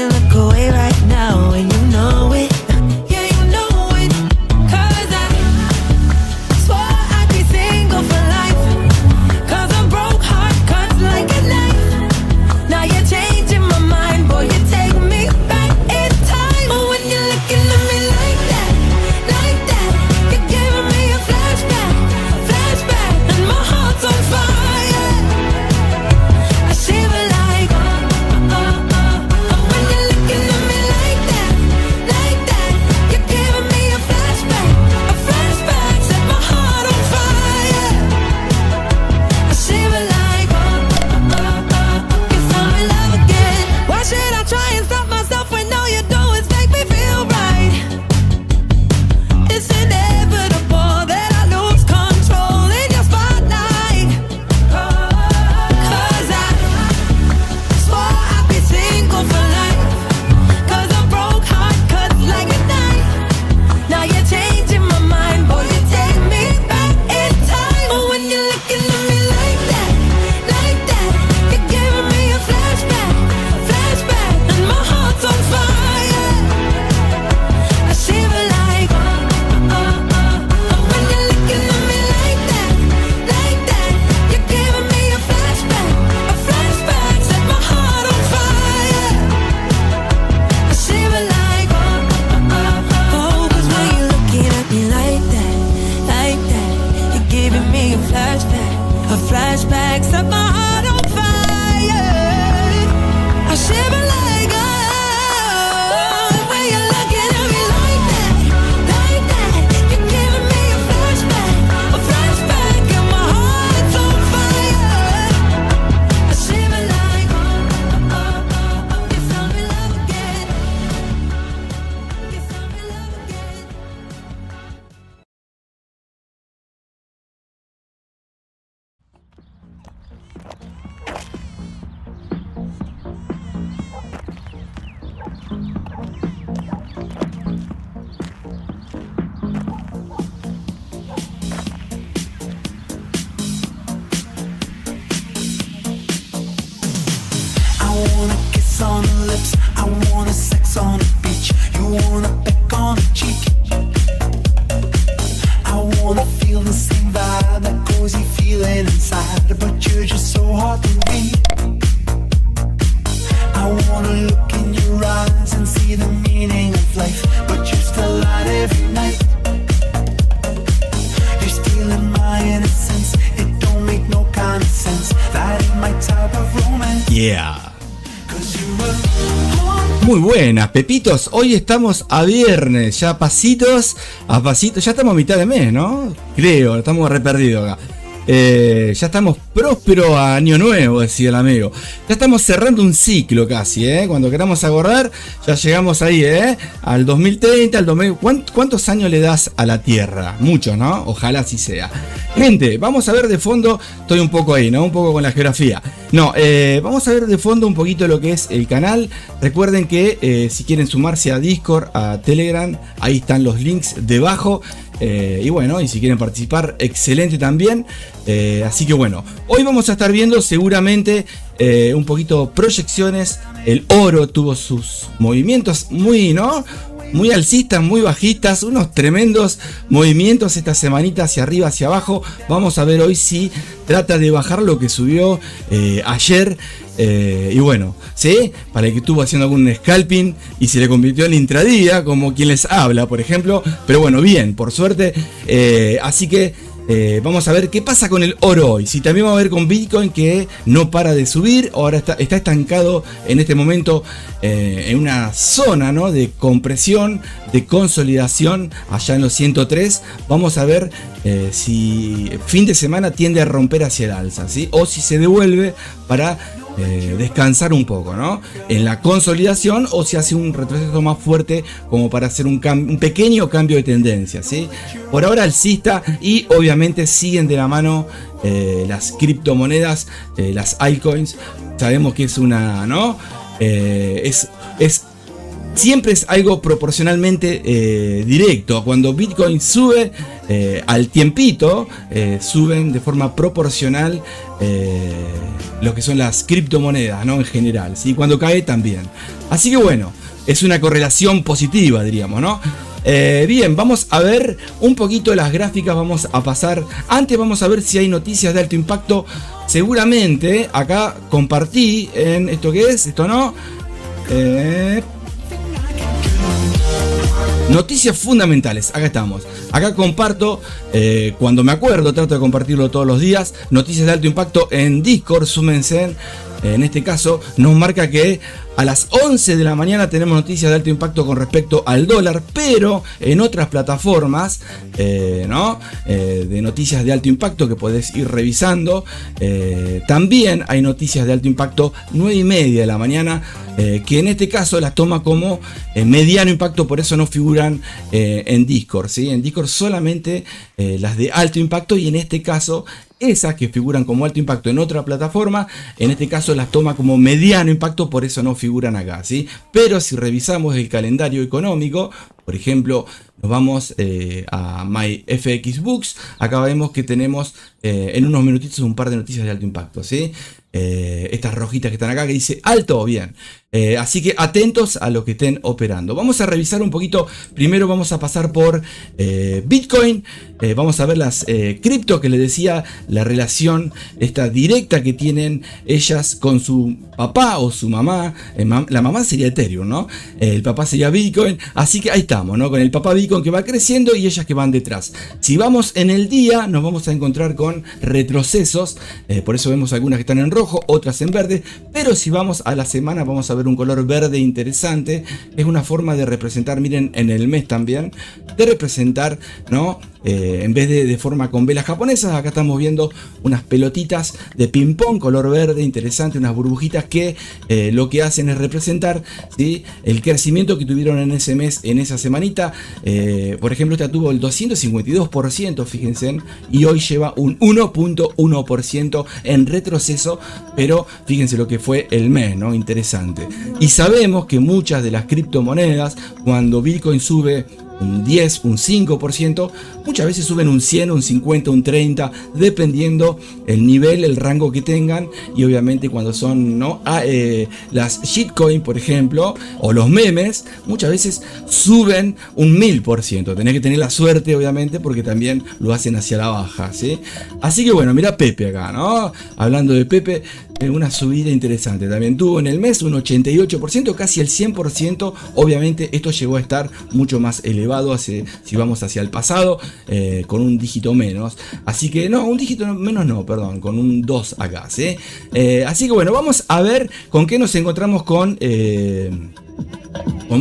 can't look away right now, and you know it. Yeah, you know it. 'Cause I swore I'd be single for life. 'Cause a broke heart cuts like a knife. Now you're changing my mind, boy, you take me back in time. But when you're looking at me like that, you're giving me a flashback, and my heart's on fire. I shiver like, when you're looking at me like that, you're giving me a flashback, set my heart on fire. I shiver like, guess I'm in love again. Why should I try and stop myself when all you do is make me feel right? It's inevitable that I lose control in your spotlight. 'Cause I swore I'd be single for life. 'Cause a broke heart cuts like a knife. Now you're changing my mind, boy, you take me back in time. But when you're looking at me like that, you're giving me a flashback, and my heart's on fire. I shiver like, when you're looking at me like that, you're giving me a flashback, set my heart on fire. I shiver like, oh, 'cause when you're looking at me like that, you're giving me a flashback, set my heart on fire. I shiver like, when you're looking at me like that, you're giving me a flashback, and my heart's on fire. I shiver like, guess I'm in love again. Guess I'm in love again. I wanna kiss on the lips, I wanna sex on the beach, you wanna peck on the cheek. I wanna feel the same vibe, that cozy feeling inside, but you're just so hard to read. I wanna look in your eyes and see the meaning of life, but you're still light every night. You're stealing my innocence, it don't make no kind of sense. That ain't my type of romance. Yeah. 'Cause you were Muy buenas, Pepitos. Hoy estamos a viernes, ya pasitos a pasitos. Ya estamos a mitad de mes, ¿no? Creo, estamos re perdidos acá. Ya estamos próspero a año nuevo, decía el amigo. Ya estamos cerrando un ciclo casi, ¿eh? Cuando queramos acordar, ya llegamos ahí, ¿eh? Al 2030, al 2000. ¿Cuántos años le das a la Tierra? Muchos, ¿no? Ojalá así sea. Gente, vamos a ver de fondo, estoy un poco ahí, ¿no? Un poco con la geografía. No, vamos a ver de fondo un poquito lo que es el canal. Recuerden que si quieren sumarse a Discord, a Telegram, ahí están los links debajo. Y bueno, y si quieren participar, excelente también. Así que bueno, hoy vamos a estar viendo seguramente un poquito proyecciones. El oro tuvo sus movimientos muy, ¿no? Muy alcistas, muy bajistas, unos tremendos movimientos esta semanita hacia arriba, hacia abajo. Vamos a ver hoy si trata de bajar lo que subió ayer. Y bueno, ¿sí? Para el que estuvo haciendo algún scalping y se le convirtió en intradía, como quien les habla, por ejemplo. Pero bueno, bien, por suerte. Así que vamos a ver qué pasa con el oro hoy. Si también vamos a ver con Bitcoin, que no para de subir. Ahora está estancado en este momento en una zona, ¿no?, de compresión, de consolidación allá en los 103. Vamos a ver si fin de semana tiende a romper hacia el alza, ¿sí? O si se devuelve para descansar un poco, ¿no?, en la consolidación, o si hace un retroceso más fuerte como para hacer un pequeño cambio de tendencia, ¿sí? Por ahora alcista, y obviamente siguen de la mano las criptomonedas, las altcoins. Sabemos que es una, ¿no? Siempre es algo proporcionalmente directo. Cuando Bitcoin sube al tiempito, suben de forma proporcional lo que son las criptomonedas, ¿no? En general, ¿sí? Cuando cae también. Así que bueno, es una correlación positiva, diríamos, ¿no? Bien, vamos a ver un poquito las gráficas, vamos a pasar. Antes vamos a ver si hay noticias de alto impacto. Seguramente acá compartí en esto que es, esto no. Noticias fundamentales, acá estamos. Acá comparto, cuando me acuerdo, trato de compartirlo todos los días. Noticias de alto impacto en Discord, súmense. En este caso nos marca que a las 11 de la mañana tenemos noticias de alto impacto con respecto al dólar, pero en otras plataformas de noticias de alto impacto que podés ir revisando, también hay noticias de alto impacto 9:30 de la mañana, que en este caso las toma como mediano impacto, por eso no figuran en Discord, ¿sí? En Discord solamente las de alto impacto, y en este caso esas que figuran como alto impacto en otra plataforma, en este caso las toma como mediano impacto, por eso no figuran acá, ¿sí? Pero si revisamos el calendario económico, por ejemplo, nos vamos a MyFXBooks, acá vemos que tenemos en unos minutitos un par de noticias de alto impacto, ¿sí? Estas rojitas que están acá que dice alto, bien. Así que atentos a lo que estén operando. Vamos a revisar un poquito. Primero vamos a pasar por Bitcoin. Vamos a ver las cripto que les decía, la relación esta directa que tienen ellas con su papá o su mamá. La mamá sería Ethereum, ¿no? El papá sería Bitcoin. Así que ahí estamos, ¿no? Con el papá Bitcoin que va creciendo y ellas que van detrás. Si vamos en el día, nos vamos a encontrar con retrocesos. Por eso vemos algunas que están en rojo, otras en verde. Pero si vamos a la semana, vamos a ver un color verde interesante. Es una forma de representar, miren, en el mes también, de representar, ¿no? En vez de forma con velas japonesas, acá estamos viendo unas pelotitas de ping pong color verde interesante, unas burbujitas que lo que hacen es representar, ¿sí? El crecimiento que tuvieron en ese mes, en esa semanita. Por ejemplo, esta tuvo el 252%, fíjense, y hoy lleva un 1.1% en retroceso, pero fíjense lo que fue el mes, ¿no? Interesante. Y sabemos que muchas de las criptomonedas, cuando Bitcoin sube un 10, un 5%, muchas veces suben un 100, un 50, un 30, dependiendo el nivel, el rango que tengan. Y obviamente cuando son, ¿no? Las shitcoin, por ejemplo, o los memes, muchas veces suben un 1000%. Tenés que tener la suerte, obviamente, porque también lo hacen hacia la baja, ¿sí? Así que bueno, mira Pepe acá, ¿no? Hablando de Pepe, una subida interesante. También tuvo en el mes un 88%, casi el 100%. Obviamente esto llegó a estar mucho más elevado si vamos hacia el pasado, con un dígito menos. Así que no, un dígito menos no, perdón, con un 2 acá, ¿sí? Así que bueno, vamos a ver con qué nos encontramos con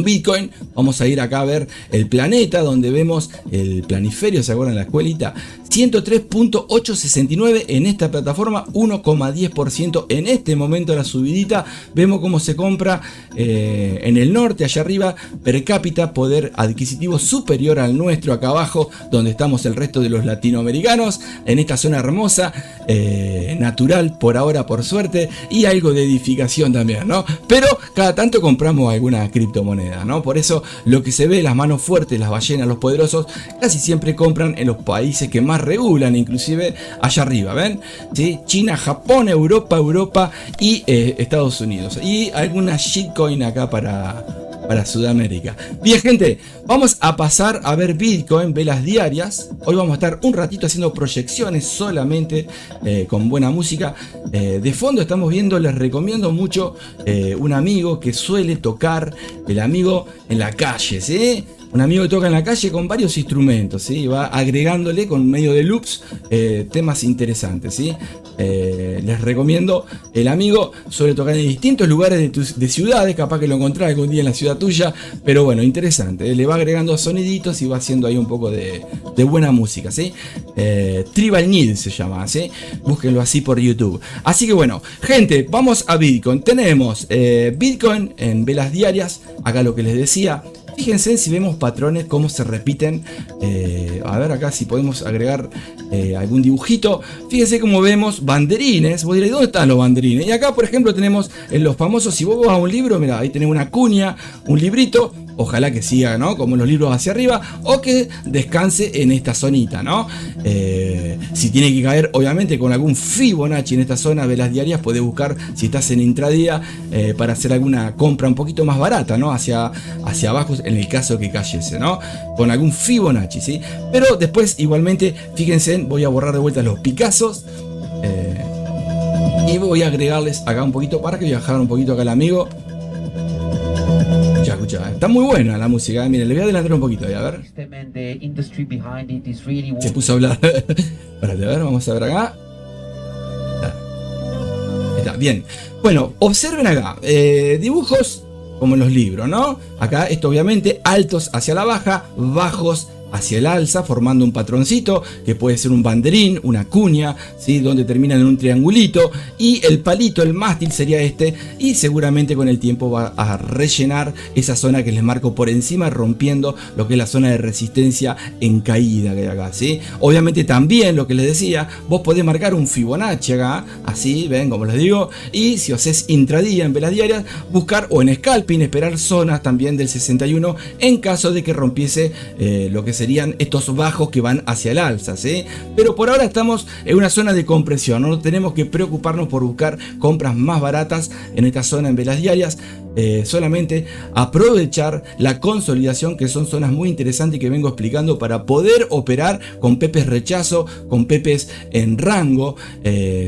Bitcoin. Vamos a ir acá a ver el planeta, donde vemos el planiferio, ¿se acuerdan la escuelita? 103.869 en esta plataforma, 1,10% en este momento la subidita. Vemos cómo se compra en el norte, allá arriba, per cápita, poder adquisitivo superior al nuestro, acá abajo, donde estamos el resto de los latinoamericanos, en esta zona hermosa, natural por ahora, por suerte, y algo de edificación también, ¿no? Pero cada tanto compramos alguna criptomoneda, ¿no? Por eso lo que se ve, las manos fuertes, las ballenas, los poderosos, casi siempre compran en los países que más regulan, inclusive allá arriba, ¿ven? ¿Sí? China, Japón, Europa y Estados Unidos. Y alguna shitcoin acá para Sudamérica. Bien, gente, vamos a pasar a ver Bitcoin, velas diarias. Hoy vamos a estar un ratito haciendo proyecciones solamente, con buena música. De fondo estamos viendo, les recomiendo mucho un amigo que suele tocar, el amigo en la calle, ¿sí? Un amigo que toca en la calle con varios instrumentos, ¿sí? Va agregándole con medio de loops temas interesantes, ¿sí? Les recomiendo, el amigo suele tocar en distintos lugares de ciudades, capaz que lo encontrás algún día en la ciudad tuya, pero bueno, interesante, le va agregando soniditos y va haciendo ahí un poco de buena música, ¿sí? Tribal Need se llama, ¿sí? Búsquenlo así por YouTube. Así que bueno, gente, vamos a Bitcoin. Tenemos Bitcoin en velas diarias, acá lo que les decía. Fíjense si vemos patrones, cómo se repiten. A ver acá si podemos agregar algún dibujito. Fíjense cómo vemos banderines. Vos diréis, ¿dónde están los banderines? Y acá, por ejemplo, tenemos en los famosos, si vos vas a un libro, mirá, ahí tenés una cuña, un librito. ojalá que siga, ¿no? Como los libros hacia arriba, o que descanse en esta zonita, ¿no? Si tiene que caer, obviamente, con algún Fibonacci en esta zona, velas diarias, puedes buscar, si estás en intradía, para hacer alguna compra un poquito más barata, ¿no? Hacia abajo, en el caso que cayese, ¿no? Con algún Fibonacci, ¿sí? Pero después, igualmente, fíjense, voy a borrar de vuelta los Picassos. Y voy a agregarles acá un poquito, para que voy a bajar un poquito acá el amigo. Escucha, está muy buena la música. Miren, le voy a adelantar un poquito, a ver. Se puso a hablar. Espérate, a ver, vamos a ver acá. Está bien. Bueno, observen acá. Dibujos como en los libros, ¿no? Acá, esto obviamente, altos hacia la baja, bajos hacia el alza, formando un patroncito que puede ser un banderín, una cuña, ¿sí? Donde terminan en un triangulito, y el palito, el mástil sería este, y seguramente con el tiempo va a rellenar esa zona que les marco por encima, rompiendo lo que es la zona de resistencia en caída que hay acá, ¿sí? Obviamente también, lo que les decía, vos podés marcar un Fibonacci acá, así, ven, como les digo, y si haces intradía en velas diarias, buscar, o en scalping, esperar zonas también del 61 en caso de que rompiese lo que serían estos bajos que van hacia el alza, ¿sí? Pero por ahora estamos en una zona de compresión, no tenemos que preocuparnos por buscar compras más baratas en esta zona en velas diarias, solamente aprovechar la consolidación, que son zonas muy interesantes que vengo explicando para poder operar con pepes rechazo, con pepes en rango,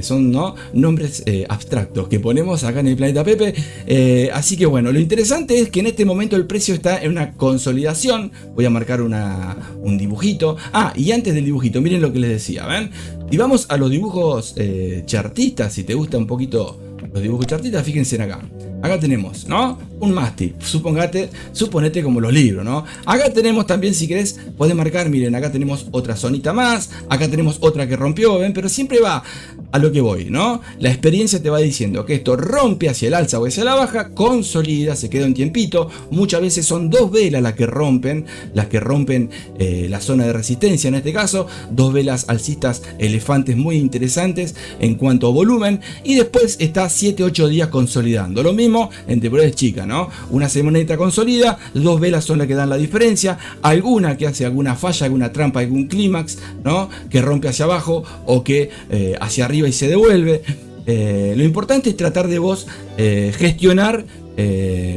son, ¿no?, nombres abstractos que ponemos acá en el planeta Pepe. Así que bueno, lo interesante es que en este momento el precio está en una consolidación. Voy a marcar un dibujito. Y antes del dibujito, miren lo que les decía, ¿ven? Y vamos a los dibujos chartistas. Si te gusta un poquito los dibujos chartistas, fíjense en acá. Acá tenemos, ¿no?, un mástil, suponete como los libros, ¿no? Acá tenemos también, si querés, podés marcar, miren, acá tenemos otra zonita más, acá tenemos otra que rompió, ¿ven? Pero siempre va a lo que voy, ¿no? La experiencia te va diciendo que esto rompe hacia el alza o hacia la baja, consolida, se queda un tiempito, muchas veces son dos velas las que rompen la zona de resistencia, en este caso, dos velas alcistas elefantes muy interesantes en cuanto a volumen, y después está 7-8 días consolidando, lo mismo en temporales chicas, ¿no? Una semanita consolida, dos velas son las que dan la diferencia, alguna que hace alguna falla, alguna trampa, algún clímax, ¿no?, que rompe hacia abajo o que hacia arriba y se devuelve. Lo importante es tratar de vos gestionar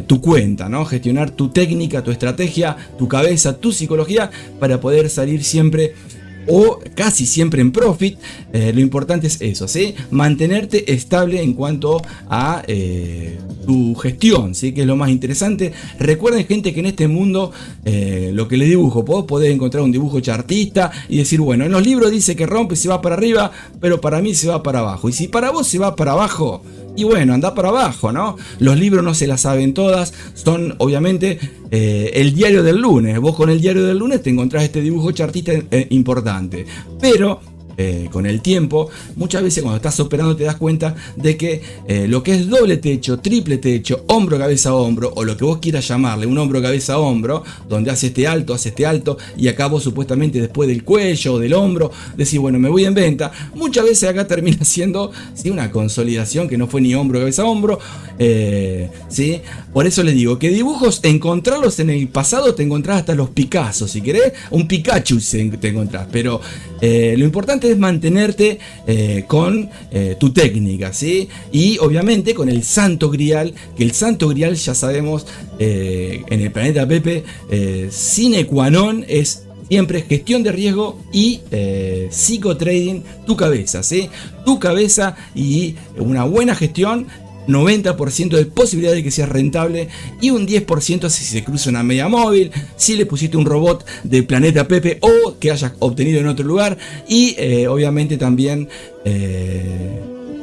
tu cuenta, ¿no? Gestionar tu técnica, tu estrategia, tu cabeza, tu psicología, para poder salir siempre o casi siempre en profit. Lo importante es eso, ¿sí? Mantenerte estable en cuanto a tu gestión, ¿sí? Que es lo más interesante. Recuerden, gente, que en este mundo lo que les dibujo, vos podés encontrar un dibujo chartista y decir, bueno, en los libros dice que rompe, se va para arriba, pero para mí se va para abajo. Y si para vos se va para abajo, y bueno, anda para abajo, ¿no? Los libros no se las saben todas, son obviamente el diario del lunes. Vos con el diario del lunes te encontrás este dibujo chartista importante, pero con el tiempo, muchas veces cuando estás operando te das cuenta de que lo que es doble techo, triple techo, hombro, cabeza, hombro, o lo que vos quieras llamarle, un hombro, cabeza, hombro, donde hace este alto, y acá vos supuestamente después del cuello o del hombro decís, bueno, me voy en venta. Muchas veces acá termina siendo, ¿sí?, una consolidación que no fue ni hombro, cabeza, hombro, ¿sí? Por eso les digo que dibujos, encontrarlos en el pasado, te encontrás hasta los Picassos, si querés, un Pikachu te encontrás, pero lo importante es mantenerte con tu técnica, ¿sí? Y obviamente con el Santo Grial, que el Santo Grial ya sabemos en el planeta Pepe, sine qua non es siempre gestión de riesgo y psicotrading, tu cabeza, ¿sí? Tu cabeza y una buena gestión. 90% de posibilidad de que sea rentable y un 10% si se cruza una media móvil, si le pusiste un robot de planeta Pepe o que hayas obtenido en otro lugar, y obviamente también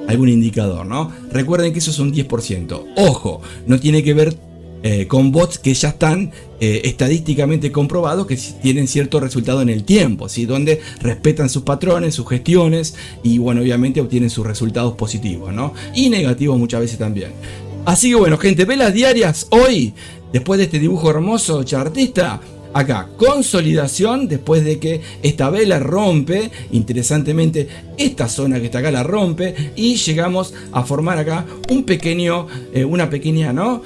algún indicador, ¿no? Recuerden que eso es un 10%. Ojo, no tiene que ver con bots que ya están estadísticamente comprobados, que tienen cierto resultado en el tiempo, ¿sí? Donde respetan sus patrones, sus gestiones, y bueno, obviamente obtienen sus resultados positivos, ¿no? Y negativos muchas veces también. Así que bueno, gente, velas diarias hoy, después de este dibujo hermoso chartista, acá consolidación después de que esta vela rompe, interesantemente esta zona que está acá la rompe y llegamos a formar acá un pequeño, una pequeña, ¿no?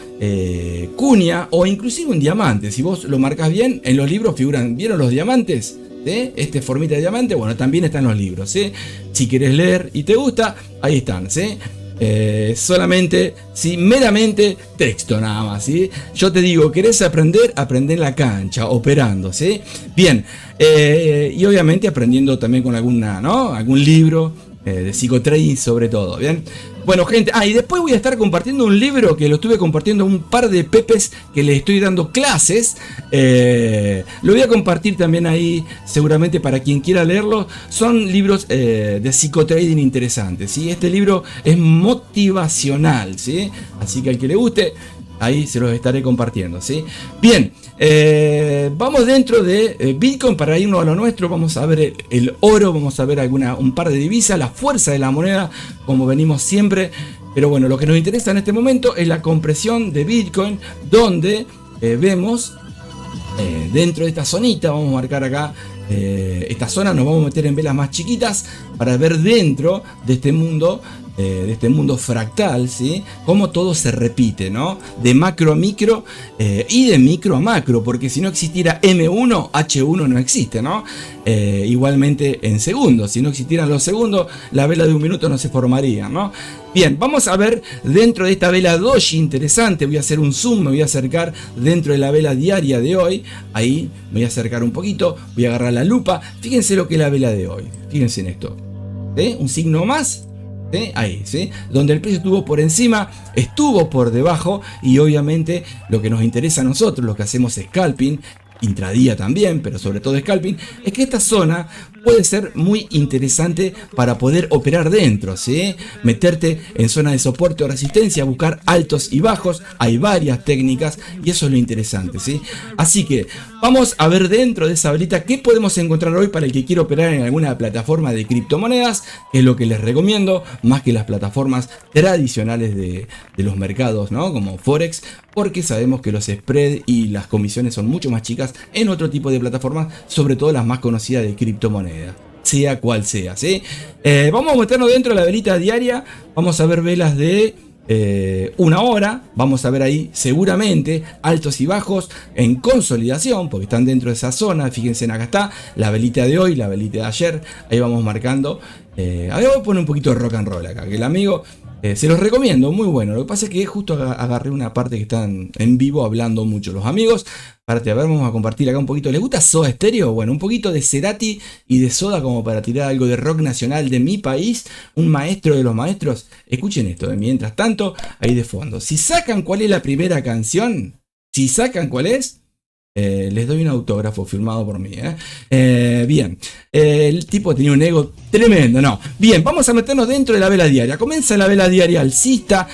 Cuña o inclusive un diamante. Si vos lo marcas bien, en los libros figuran, ¿vieron los diamantes? ¿Sí? Este formita de diamante, bueno, también está en los libros, ¿sí? Si quieres leer y te gusta, ahí están, ¿sí? Solamente, ¿sí? Meramente texto nada más, ¿sí? Yo te digo, ¿querés aprender? Aprende en la cancha, operando, ¿sí? Bien, y obviamente aprendiendo también con alguna, ¿no? Algún libro de psicotrading sobre todo, ¿bien? Bueno, gente, y después voy a estar compartiendo un libro que lo estuve compartiendo a un par de pepes que les estoy dando clases. Lo voy a compartir también ahí, seguramente para quien quiera leerlo. Son libros de psicotrading interesantes, ¿sí? Este libro es motivacional, ¿sí? Así que al que le guste, ahí se los estaré compartiendo, ¿sí? Bien, vamos dentro de Bitcoin para irnos a lo nuestro. Vamos a ver el oro, vamos a ver un par de divisas, la fuerza de la moneda, como venimos siempre. Pero bueno, lo que nos interesa en este momento es la compresión de Bitcoin, donde vemos dentro de esta zonita, vamos a marcar acá esta zona, nos vamos a meter en velas más chiquitas para ver dentro de este mundo fractal, ¿sí? Cómo todo se repite, ¿no? De macro a micro y de micro a macro, porque si no existiera M1, H1 no existe, ¿no? Igualmente en segundos, si no existieran los segundos, la vela de un minuto no se formaría, ¿no? Bien, vamos a ver dentro de esta vela doji interesante, voy a hacer un zoom, me voy a acercar dentro de la vela diaria de hoy, ahí me voy a acercar un poquito, voy a agarrar la lupa, fíjense lo que es la vela de hoy, fíjense en esto, ¿sí? Un signo más, ¿sí? Ahí, ¿sí? Donde el precio estuvo por encima, estuvo por debajo y obviamente lo que nos interesa a nosotros, los que hacemos scalping, intradía también, pero sobre todo scalping, es que esta zona puede ser muy interesante para poder operar dentro, ¿sí? Meterte en zona de soporte o resistencia, buscar altos y bajos, hay varias técnicas y eso es lo interesante, ¿sí? Así que vamos a ver dentro de esa velita qué podemos encontrar hoy para el que quiere operar en alguna plataforma de criptomonedas, que es lo que les recomiendo, más que las plataformas tradicionales de los mercados, ¿no? Como Forex, porque sabemos que los spreads y las comisiones son mucho más chicas en otro tipo de plataformas, sobre todo las más conocidas de criptomonedas, sea cual sea, ¿sí? Vamos a meternos dentro de la velita diaria, vamos a ver velas de una hora, vamos a ver ahí seguramente altos y bajos en consolidación, porque están dentro de esa zona. Fíjense, acá está la velita de hoy, la velita de ayer, ahí vamos marcando. A ver, voy a poner un poquito de rock and roll acá, que el amigo... se los recomiendo, muy bueno. Lo que pasa es que justo agarré una parte que están en vivo hablando mucho los amigos. A ver, vamos a compartir acá un poquito. ¿Les gusta Soda Stereo? Bueno, un poquito de Cerati y de Soda como para tirar algo de rock nacional de mi país. Un maestro de los maestros. Escuchen esto, mientras tanto, ahí de fondo. Si sacan cuál es la primera canción, si sacan cuál es, les doy un autógrafo firmado por mí. Bien, el tipo tenía un ego tremendo, ¿no? Bien, vamos a meternos dentro de la vela diaria. Comienza la vela diaria alcista,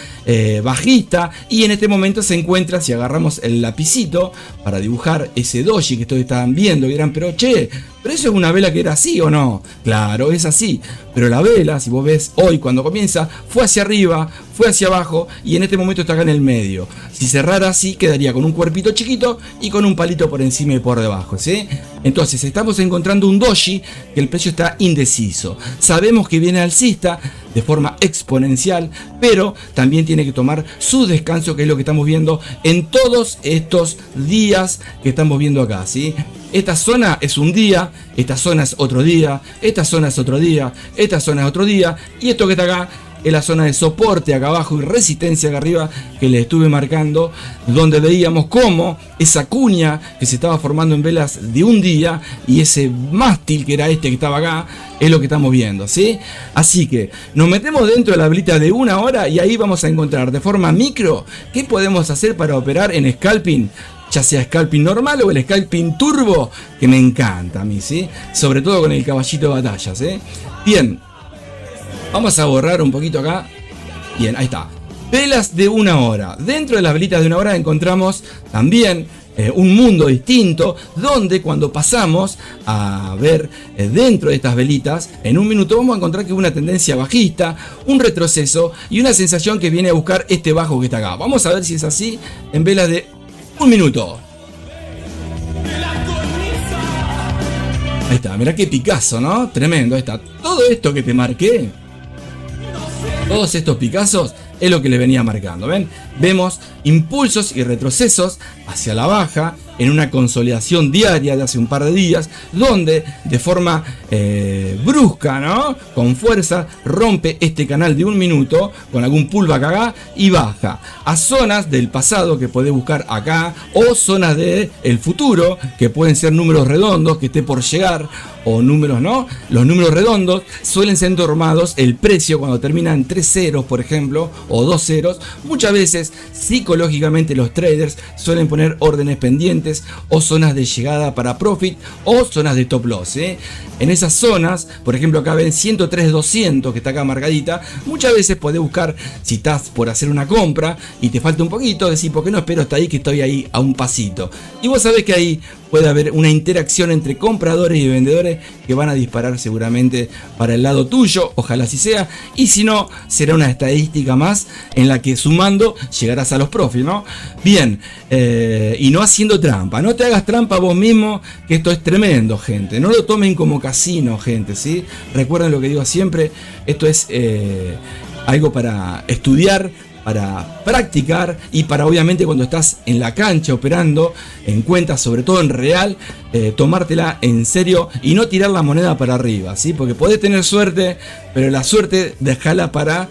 bajista, y en este momento se encuentra, si agarramos el lapicito para dibujar ese doji que ustedes estaban viendo, y dirán, pero che, ¿pero eso es una vela que era así o no? Claro, es así, pero la vela, si vos ves hoy cuando comienza, fue hacia arriba, fue hacia abajo y en este momento está acá en el medio. Si cerrara así, quedaría con un cuerpito chiquito y con un palito por encima y por debajo, ¿sí? Entonces estamos encontrando un doji que el precio está indeciso. Sabemos que viene alcista de forma exponencial, pero también tiene que tomar su descanso, que es lo que estamos viendo en todos estos días que estamos viendo acá, ¿sí? Esta zona es un día, esta zona es otro día, esta zona es otro día, esta zona es otro día, y esto que está acá es la zona de soporte acá abajo y resistencia acá arriba que les estuve marcando, donde veíamos cómo esa cuña que se estaba formando en velas de un día y ese mástil que era este que estaba acá es lo que estamos viendo, ¿sí? Así que nos metemos dentro de la velita de una hora y ahí vamos a encontrar de forma micro qué podemos hacer para operar en scalping, ya sea scalping normal o el scalping turbo, que me encanta a mí, ¿sí? Sobre todo con el caballito de batalla, ¿sí? Bien, vamos a borrar un poquito acá. Bien, ahí está. Velas de una hora. Dentro de las velitas de una hora encontramos también un mundo distinto, donde cuando pasamos a ver dentro de estas velitas, en un minuto vamos a encontrar que hubo una tendencia bajista, un retroceso y una sensación que viene a buscar este bajo que está acá. Vamos a ver si es así en velas de un minuto. Ahí está, mirá qué Picasso, ¿no? Tremendo, ahí está. Todo esto que te marqué, todos estos Picassos, es lo que le venía marcando, ¿ven? Vemos impulsos y retrocesos hacia la baja en una consolidación diaria de hace un par de días, donde de forma brusca, ¿no? Con fuerza, rompe este canal de 1 minuto con algún pullback acá y baja a zonas del pasado que podés buscar acá, o zonas del futuro que pueden ser números redondos que esté por llegar, o números, ¿no? Los números redondos suelen ser normados el precio cuando termina en 3 ceros, por ejemplo, o 2 ceros. Muchas veces psicológicamente los traders suelen poner órdenes pendientes o zonas de llegada para profit o zonas de stop loss, ¿eh? En esas zonas, por ejemplo, acá ven 103.200 que está acá marcadita. Muchas veces podés buscar, si estás por hacer una compra y te falta un poquito, decir, ¿por qué no espero hasta ahí que estoy ahí a un pasito? Y vos sabés que ahí puede haber una interacción entre compradores y vendedores que van a disparar seguramente para el lado tuyo, ojalá así sea, y si no, será una estadística más en la que sumando llegarás a los profits, ¿no? Bien, y no haciendo trampa, no te hagas trampa vos mismo, que esto es tremendo, gente, no lo tomen como casino, gente, ¿sí? Recuerden lo que digo siempre, esto es algo para estudiar, para practicar y para, obviamente, cuando estás en la cancha operando en cuentas, sobre todo en real, tomártela en serio y no tirar la moneda para arriba, ¿sí? Porque podés tener suerte, pero la suerte dejala para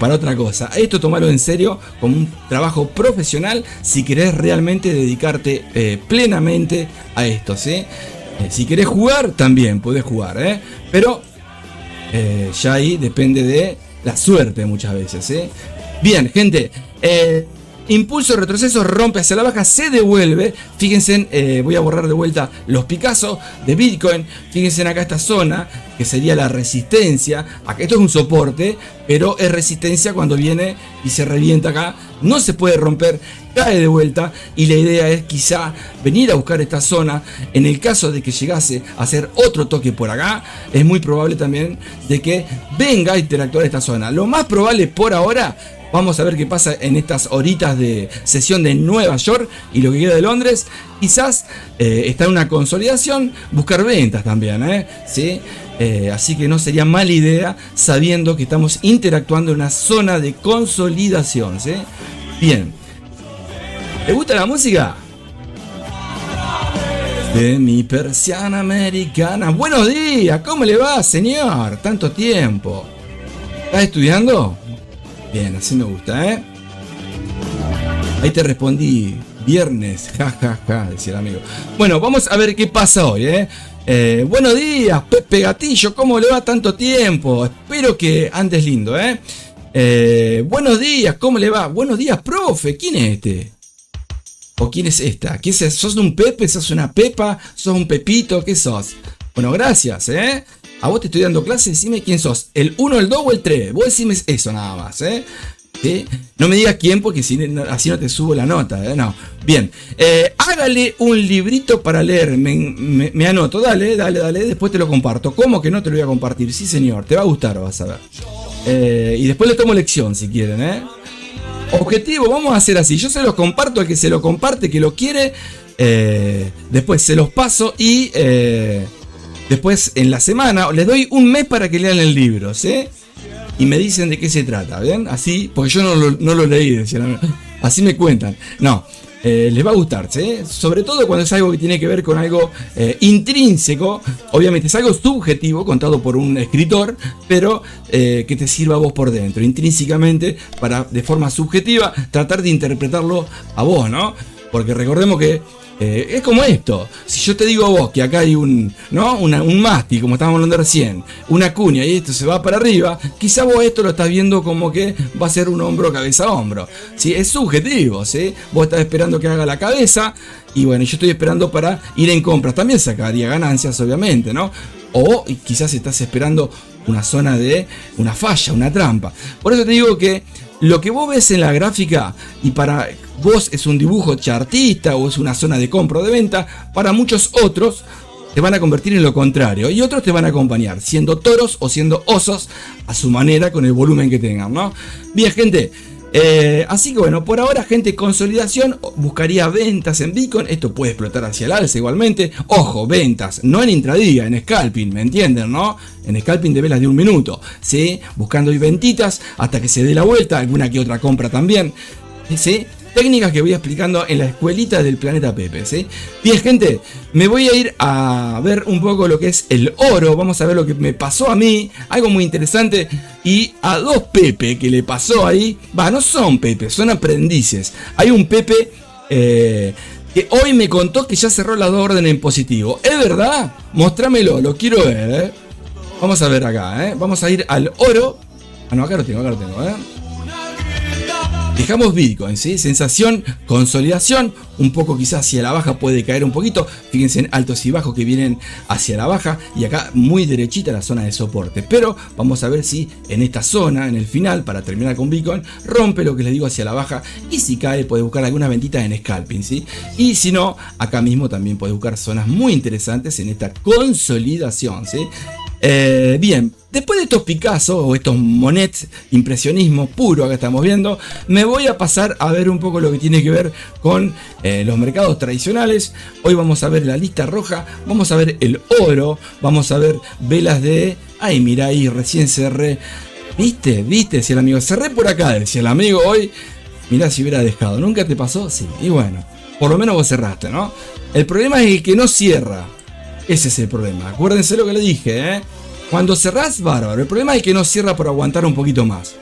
otra cosa. Esto tomalo en serio como un trabajo profesional si querés realmente dedicarte plenamente a esto, ¿sí? Si querés jugar, también podés jugar, pero ya ahí depende de la suerte muchas veces, ¿eh? Bien, gente, impulso, retroceso, rompe hacia la baja, se devuelve. Fíjense, voy a borrar de vuelta los Picasso de Bitcoin. Fíjense en acá esta zona, que sería la resistencia. Acá, esto es un soporte, pero es resistencia cuando viene y se revienta acá. No se puede romper, cae de vuelta. Y la idea es quizá venir a buscar esta zona. En el caso de que llegase a hacer otro toque por acá, es muy probable también de que venga a interactuar esta zona. Lo más probable por ahora, vamos a ver qué pasa en estas horitas de sesión de Nueva York y lo que queda de Londres. Quizás está en una consolidación, buscar ventas también, ¿sí? Así que no sería mala idea sabiendo que estamos interactuando en una zona de consolidación, ¿sí? Bien. ¿Te gusta la música? De mi persiana americana. Buenos días, ¿cómo le va, señor? Tanto tiempo. ¿Estás estudiando? Bien, así me gusta, ¿eh? Ahí te respondí. Viernes, ja, decía el amigo. Bueno, vamos a ver qué pasa hoy, buenos días, Pepe Gatillo, ¿cómo le va tanto tiempo? Espero que andes lindo, buenos días, ¿cómo le va? Buenos días, profe, ¿quién es este? ¿O quién es esta? ¿Quién es? ¿Sos un Pepe? ¿Sos una Pepa? ¿Sos un Pepito? ¿Qué sos? Bueno, gracias, A vos te estoy dando clases, decime quién sos. ¿El 1, el 2 o el 3? Vos decime eso nada más, ¿Sí? No me digas quién porque así no te subo la nota, no. Bien, hágale un librito para leer, me anoto, dale, después te lo comparto. ¿Cómo que no te lo voy a compartir? Sí, señor, te va a gustar, vas a ver. Y después le tomo lección si quieren, Objetivo, vamos a hacer así, yo se los comparto al que se lo comparte, que lo quiere, después se los paso y después en la semana les doy un mes para que lean el libro, ¿sí? Y me dicen de qué se trata, ¿bien? Así, porque yo no lo leí, decían, así me cuentan. No, les va a gustar, ¿sí? Sobre todo cuando es algo que tiene que ver con algo intrínseco. Obviamente es algo subjetivo, contado por un escritor, pero que te sirva a vos por dentro, intrínsecamente, para de forma subjetiva tratar de interpretarlo a vos, ¿no? Porque recordemos que es como esto. Si yo te digo a vos que acá hay un mástil, como estábamos hablando recién, una cuña y esto se va para arriba, quizá vos esto lo estás viendo como que va a ser un hombro, cabeza a hombro, ¿sí? Es subjetivo, ¿sí? Vos estás esperando que haga la cabeza y bueno, yo estoy esperando para ir en compras. También sacaría ganancias, obviamente, ¿no? O quizás estás esperando una zona de una falla, una trampa. Por eso te digo que lo que vos ves en la gráfica y para vos es un dibujo chartista o es una zona de compra o de venta, para muchos otros te van a convertir en lo contrario y otros te van a acompañar siendo toros o siendo osos a su manera con el volumen que tengan, ¿no? Bien, gente, Así que bueno, por ahora, gente, consolidación, buscaría ventas en Bitcoin. Esto puede explotar hacia el alza igualmente. Ojo, ventas, no en intradía, en scalping, ¿me entienden, no? En scalping de velas de 1 minuto, ¿sí? Buscando hoy ventitas hasta que se dé la vuelta, alguna que otra compra también, ¿sí? Técnicas que voy explicando en la escuelita del Planeta Pepe, ¿sí? Bien, gente, me voy a ir a ver un poco lo que es el oro. Vamos a ver lo que me pasó a mí, algo muy interesante. Y a 2 Pepe que le pasó ahí, no son Pepe, son aprendices. Hay un Pepe que hoy me contó que ya cerró las 2 órdenes en positivo. ¿Es verdad? Mostrámelo, lo quiero ver, ¿eh? Vamos a ver acá, ¿eh? Vamos a ir al oro. No, acá lo tengo, ¿eh? Dejamos Bitcoin, ¿sí? Sensación, consolidación, un poco quizás hacia la baja puede caer un poquito. Fíjense en altos y bajos que vienen hacia la baja y acá muy derechita la zona de soporte. Pero vamos a ver si en esta zona, en el final, para terminar con Bitcoin, rompe lo que les digo hacia la baja y si cae puede buscar algunas ventitas en scalping, ¿sí? Y si no, acá mismo también puede buscar zonas muy interesantes en esta consolidación, ¿sí? Bien, después de estos Picasso o estos Monet, impresionismo puro, acá estamos viendo, me voy a pasar a ver un poco lo que tiene que ver con los mercados tradicionales. Hoy vamos a ver la lista roja, vamos a ver el oro, vamos a ver velas de... Ay, mira ahí, recién cerré. ¿Viste? Decía el amigo, cerré por acá, decía el amigo hoy. Mirá si hubiera dejado, ¿nunca te pasó? Sí, y bueno, por lo menos vos cerraste, ¿no? El problema es el que no cierra. Ese es el problema. Acuérdense lo que le dije, ¿eh? Cuando cerrás, bárbaro. El problema es que no cierra por aguantar un poquito más.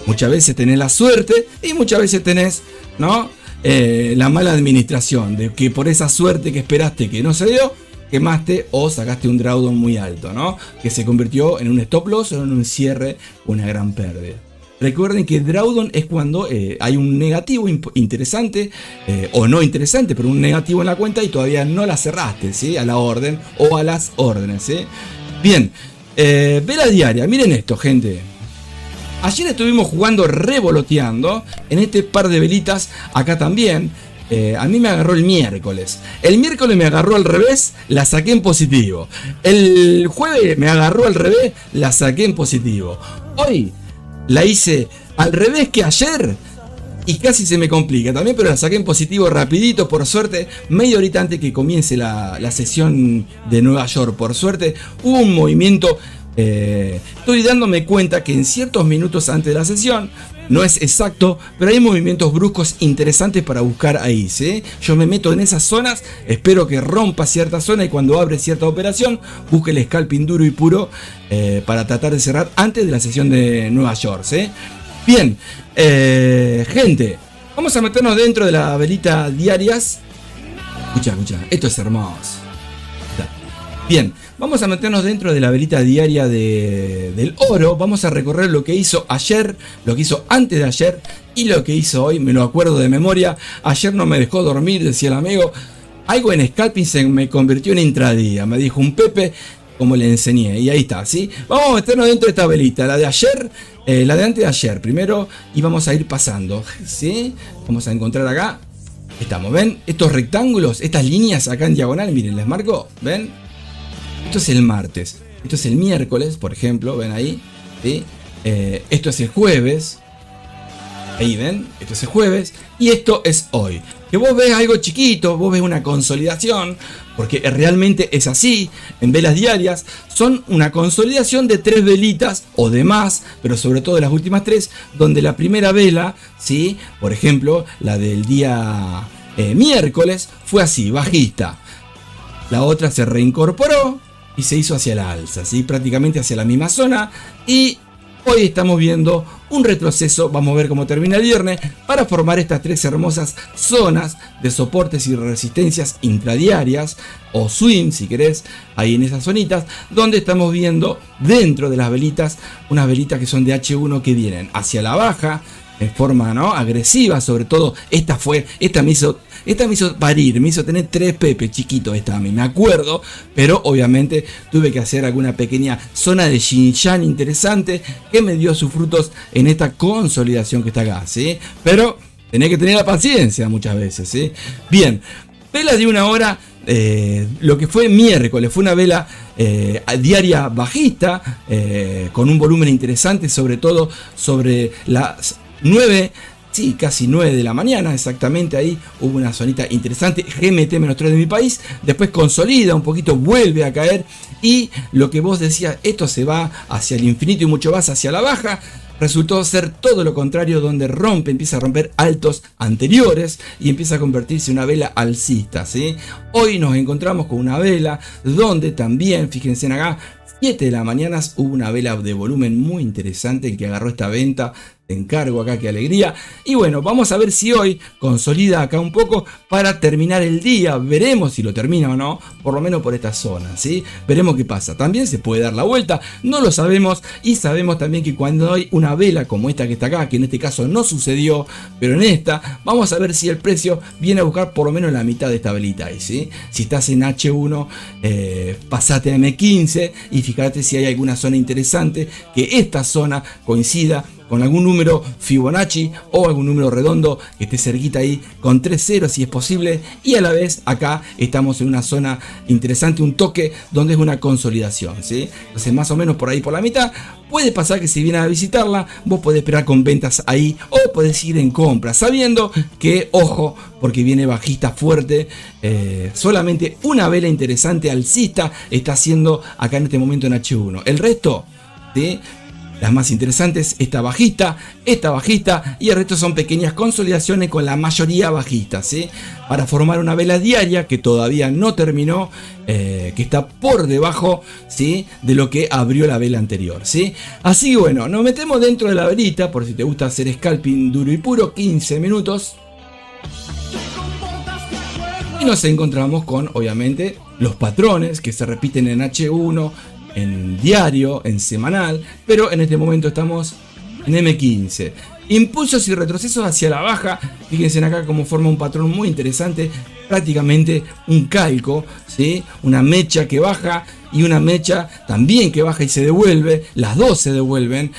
Muchas veces tenés la suerte y muchas veces tenés, ¿no? La mala administración. De que por esa suerte que esperaste que no se dio, quemaste o sacaste un drawdown muy alto, ¿no? Que se convirtió en un stop loss o en un cierre, una gran pérdida. Recuerden que drawdown es cuando hay un negativo interesante o no interesante, pero un negativo en la cuenta y todavía no la cerraste, ¿sí? A la orden o a las órdenes, ¿sí? Bien, vela diaria, miren esto, gente. Ayer estuvimos jugando revoloteando en este par de velitas, acá también. A mí me agarró el miércoles. El miércoles me agarró al revés, la saqué en positivo. El jueves me agarró al revés, la saqué en positivo. Hoy la hice al revés que ayer y casi se me complica también, pero la saqué en positivo rapidito, por suerte, media horita antes que comience la sesión de Nueva York. Por suerte hubo un movimiento, estoy dándome cuenta que en ciertos minutos antes de la sesión, no es exacto, pero hay movimientos bruscos interesantes para buscar ahí, ¿sí? Yo me meto en esas zonas, espero que rompa cierta zona y cuando abre cierta operación, busque el scalping duro y puro para tratar de cerrar antes de la sesión de Nueva York, ¿sí? Bien, gente, vamos a meternos dentro de la velita diarias. Escucha, esto es hermoso. Bien, vamos a meternos dentro de la velita diaria del oro. Vamos a recorrer lo que hizo ayer, lo que hizo antes de ayer y lo que hizo hoy. Me lo acuerdo de memoria. Ayer no me dejó dormir, decía el amigo. Algo en scalping se me convirtió en intradía. Me dijo un Pepe, como le enseñé. Y ahí está, ¿sí? Vamos a meternos dentro de esta velita. La de ayer, la de antes de ayer primero. Y vamos a ir pasando, ¿sí? Vamos a encontrar acá. Estamos, ¿ven? Estos rectángulos, estas líneas acá en diagonal. Miren, les marco, ¿ven? Esto es el martes, esto es el miércoles, por ejemplo, ven ahí, ¿sí? Esto es el jueves, ahí ven, esto es el jueves, y esto es hoy. Que vos ves algo chiquito, vos ves una consolidación, porque realmente es así, en velas diarias, son una consolidación de 3 velitas o de más, pero sobre todo de las últimas 3, donde la primera vela, ¿sí? Por ejemplo, la del día miércoles, fue así, bajista. La otra se reincorporó y se hizo hacia la alza, ¿sí? Prácticamente hacia la misma zona. Y hoy estamos viendo un retroceso, vamos a ver cómo termina el viernes, para formar estas 3 hermosas zonas de soportes y resistencias intradiarias, o swing si querés, ahí en esas zonitas, donde estamos viendo dentro de las velitas, unas velitas que son de H1 que vienen hacia la baja, en forma, ¿no?, agresiva. Sobre todo esta me hizo parir, me hizo tener 3 Pepe chiquitos esta a mí, me acuerdo, pero obviamente tuve que hacer alguna pequeña zona de yin-yang interesante que me dio sus frutos en esta consolidación que está acá, ¿sí? Pero tenés que tener la paciencia muchas veces, ¿sí? Bien, vela de 1 hora, lo que fue miércoles, fue una vela diaria bajista, con un volumen interesante, sobre todo sobre las 9 sí, casi 9 de la mañana, exactamente ahí hubo una zonita interesante, GMT-3 de mi país, después consolida un poquito, vuelve a caer y lo que vos decías, esto se va hacia el infinito y mucho más hacia la baja. Resultó ser todo lo contrario, donde empieza a romper altos anteriores y empieza a convertirse en una vela alcista, ¿sí? Hoy nos encontramos con una vela donde también, fíjense acá, 7 de la mañana hubo una vela de volumen muy interesante, el que agarró esta venta. Te encargo acá, qué alegría. Y bueno, vamos a ver si hoy consolida acá un poco para terminar el día. Veremos si lo termina o no, por lo menos por esta zona, ¿sí? Veremos qué pasa. También se puede dar la vuelta, no lo sabemos. Y sabemos también que cuando hay una vela como esta que está acá, que en este caso no sucedió, pero en esta, vamos a ver si el precio viene a buscar por lo menos la mitad de esta velita ahí, ¿sí? Si estás en H1, pasate a M15 y fíjate si hay alguna zona interesante, que esta zona coincida con algún número Fibonacci o algún número redondo que esté cerquita ahí con 3 ceros si es posible, y a la vez acá estamos en una zona interesante, un toque donde es una consolidación, ¿sí? Entonces más o menos por ahí por la mitad. Puede pasar que si vienes a visitarla, vos podés esperar con ventas ahí o podés ir en compra, sabiendo que, ojo, porque viene bajista fuerte, solamente una vela interesante alcista está haciendo acá en este momento en H1. El resto, ¿sí? Las más interesantes, esta bajista y el resto son pequeñas consolidaciones con la mayoría bajistas, ¿sí? Para formar una vela diaria que todavía no terminó, que está por debajo, ¿sí? De lo que abrió la vela anterior, ¿sí? Así que bueno, nos metemos dentro de la velita, por si te gusta hacer scalping duro y puro, 15 minutos. Y nos encontramos con, obviamente, los patrones que se repiten en H1, en diario, en semanal, pero en este momento estamos en M15. Impulsos y retrocesos hacia la baja. Fíjense acá cómo forma un patrón muy interesante, prácticamente un calco, ¿sí? Una mecha que baja y una mecha también que baja y se devuelve. Las dos se devuelven.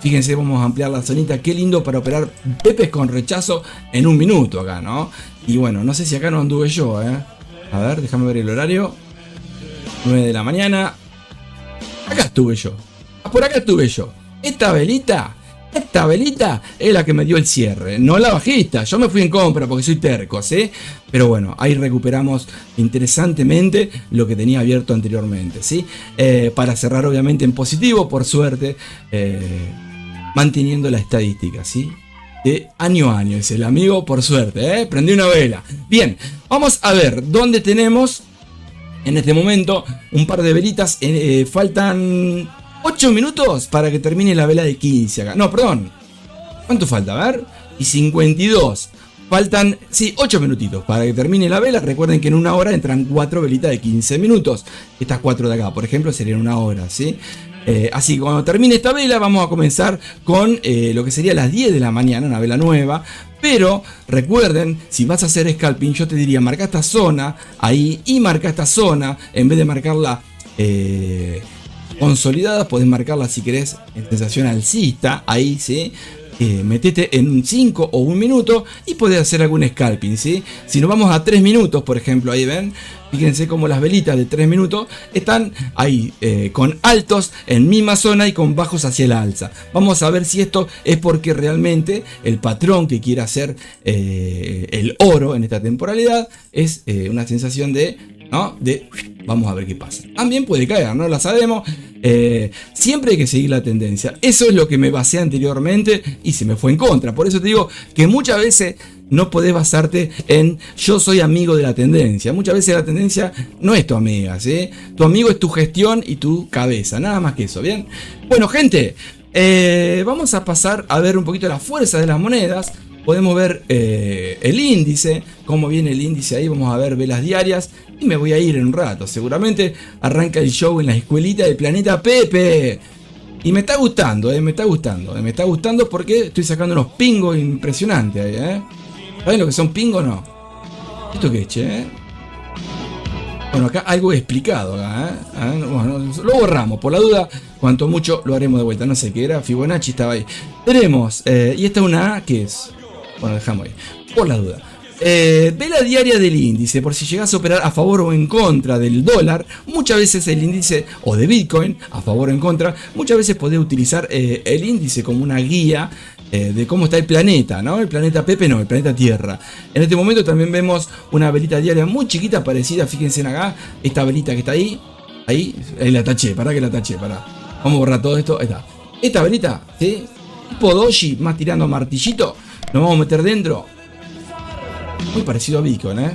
Fíjense, vamos a ampliar la zonita. Qué lindo para operar pepes con rechazo en un minuto acá, ¿no? Y bueno, no sé si acá no anduve yo, A ver, déjame ver el horario. 9 de la mañana. Acá estuve yo. Por acá estuve yo. Esta velita es la que me dio el cierre, no la bajista. Yo me fui en compra porque soy terco, ¿sí? Pero bueno, ahí recuperamos interesantemente lo que tenía abierto anteriormente, ¿sí? Para cerrar obviamente en positivo, por suerte, manteniendo la estadística, ¿sí? De año a año, es el amigo, por suerte, prendí una vela. Bien, vamos a ver dónde tenemos en este momento un par de velitas. Faltan 8 minutos para que termine la vela de 15 acá. No, perdón. ¿Cuánto falta? A ver. Y 52. Faltan, sí, 8 minutitos para que termine la vela. Recuerden que en una hora entran 4 velitas de 15 minutos. Estas 4 de acá, por ejemplo, serían una hora, ¿sí? Así que cuando termine esta vela vamos a comenzar con lo que sería las 10 de la mañana, una vela nueva. Pero recuerden, si vas a hacer scalping, yo te diría, marca esta zona ahí y marca esta zona. En vez de marcarla consolidada, podés marcarla si querés en sensación alcista, ahí, ¿sí? Metete en un 5 o 1 minuto y podés hacer algún scalping, ¿sí? Si nos vamos a 3 minutos, por ejemplo, ahí ven, fíjense cómo las velitas de 3 minutos están ahí con altos en misma zona y con bajos hacia el alza. Vamos a ver si esto es porque realmente el patrón que quiere hacer el oro en esta temporalidad es una sensación de, ¿no? Vamos a ver qué pasa. También puede caer, no la sabemos. Siempre hay que seguir la tendencia. Eso es lo que me basé anteriormente y se me fue en contra. Por eso te digo que muchas veces no podés basarte en yo soy amigo de la tendencia. Muchas veces la tendencia no es tu amiga, ¿sí? Tu amigo es tu gestión y tu cabeza. Nada más que eso, ¿bien? Bueno, gente, vamos a pasar a ver un poquito la fuerza de las monedas. Podemos ver el índice, cómo viene el índice ahí. Vamos a ver velas diarias y me voy a ir en un rato. Seguramente arranca el show en la escuelita del planeta Pepe. Y me está gustando, me está gustando porque estoy sacando unos pingos impresionantes ahí, ¿Saben lo que son pingos o no? ¿Esto qué es, che? Bueno, acá algo explicado acá, Bueno, lo borramos, por la duda, cuanto mucho lo haremos de vuelta. No sé qué era, Fibonacci estaba ahí. Tenemos, y esta es una A, ¿qué es? Bueno, dejamos ahí, por la duda. Vela diaria del índice, por si llegas a operar a favor o en contra del dólar. Muchas veces el índice, o de Bitcoin, a favor o en contra, muchas veces podés utilizar el índice como una guía de cómo está el planeta, ¿no? El planeta Pepe no, el planeta Tierra. En este momento también vemos una velita diaria muy chiquita, parecida, fíjense en acá, esta velita que está ahí la taché, pará que la taché, pará. Vamos a borrar todo esto, ahí está. Esta velita, ¿sí? Tipo doji, más tirando a martillito, nos vamos a meter dentro. Muy parecido a Beacon, ¿eh?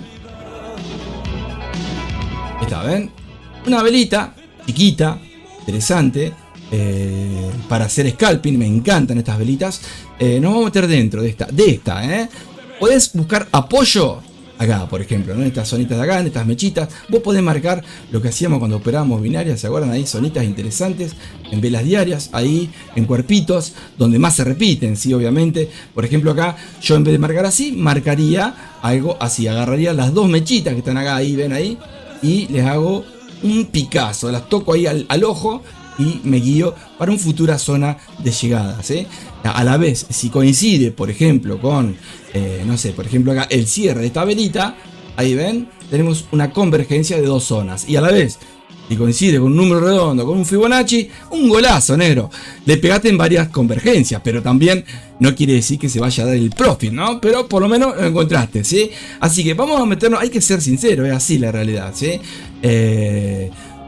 Ahí está, ¿ven? Una velita chiquita, interesante, para hacer scalping, me encantan estas velitas. Nos vamos a meter dentro de esta, ¿eh? Podés buscar apoyo acá, por ejemplo, ¿no? En estas zonitas de acá, en estas mechitas. Vos podés marcar lo que hacíamos cuando operábamos binarias, ¿se acuerdan? Ahí zonitas interesantes, en velas diarias, ahí en cuerpitos, donde más se repiten, sí, obviamente. Por ejemplo acá, yo en vez de marcar así, marcaría algo así, agarraría las dos mechitas que están acá, ahí, ven ahí, y les hago un picazo, las toco ahí al ojo y me guío para una futura zona de llegada, ¿sí? A la vez, si coincide, por ejemplo, con, no sé, por ejemplo acá el cierre de esta velita, ahí ven, tenemos una convergencia de dos zonas. Y a la vez, si coincide con un número redondo, con un Fibonacci, un golazo, negro. Le pegaste en varias convergencias, pero también no quiere decir que se vaya a dar el profit, ¿no? Pero por lo menos lo encontraste, ¿sí? Así que vamos a meternos, hay que ser sincero, es así la realidad, ¿sí?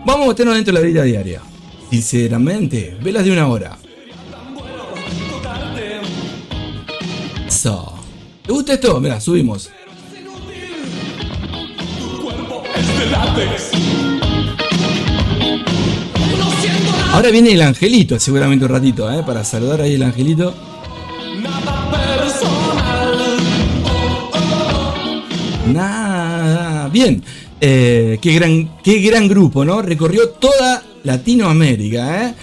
Vamos a meternos dentro de la velita diaria. Sinceramente, velas de 1 hora. So. ¿Te gusta esto? Mira, subimos. Ahora viene el angelito, seguramente un ratito, para saludar ahí el angelito. Nada. Bien. Qué gran grupo, ¿no? Recorrió toda Latinoamérica,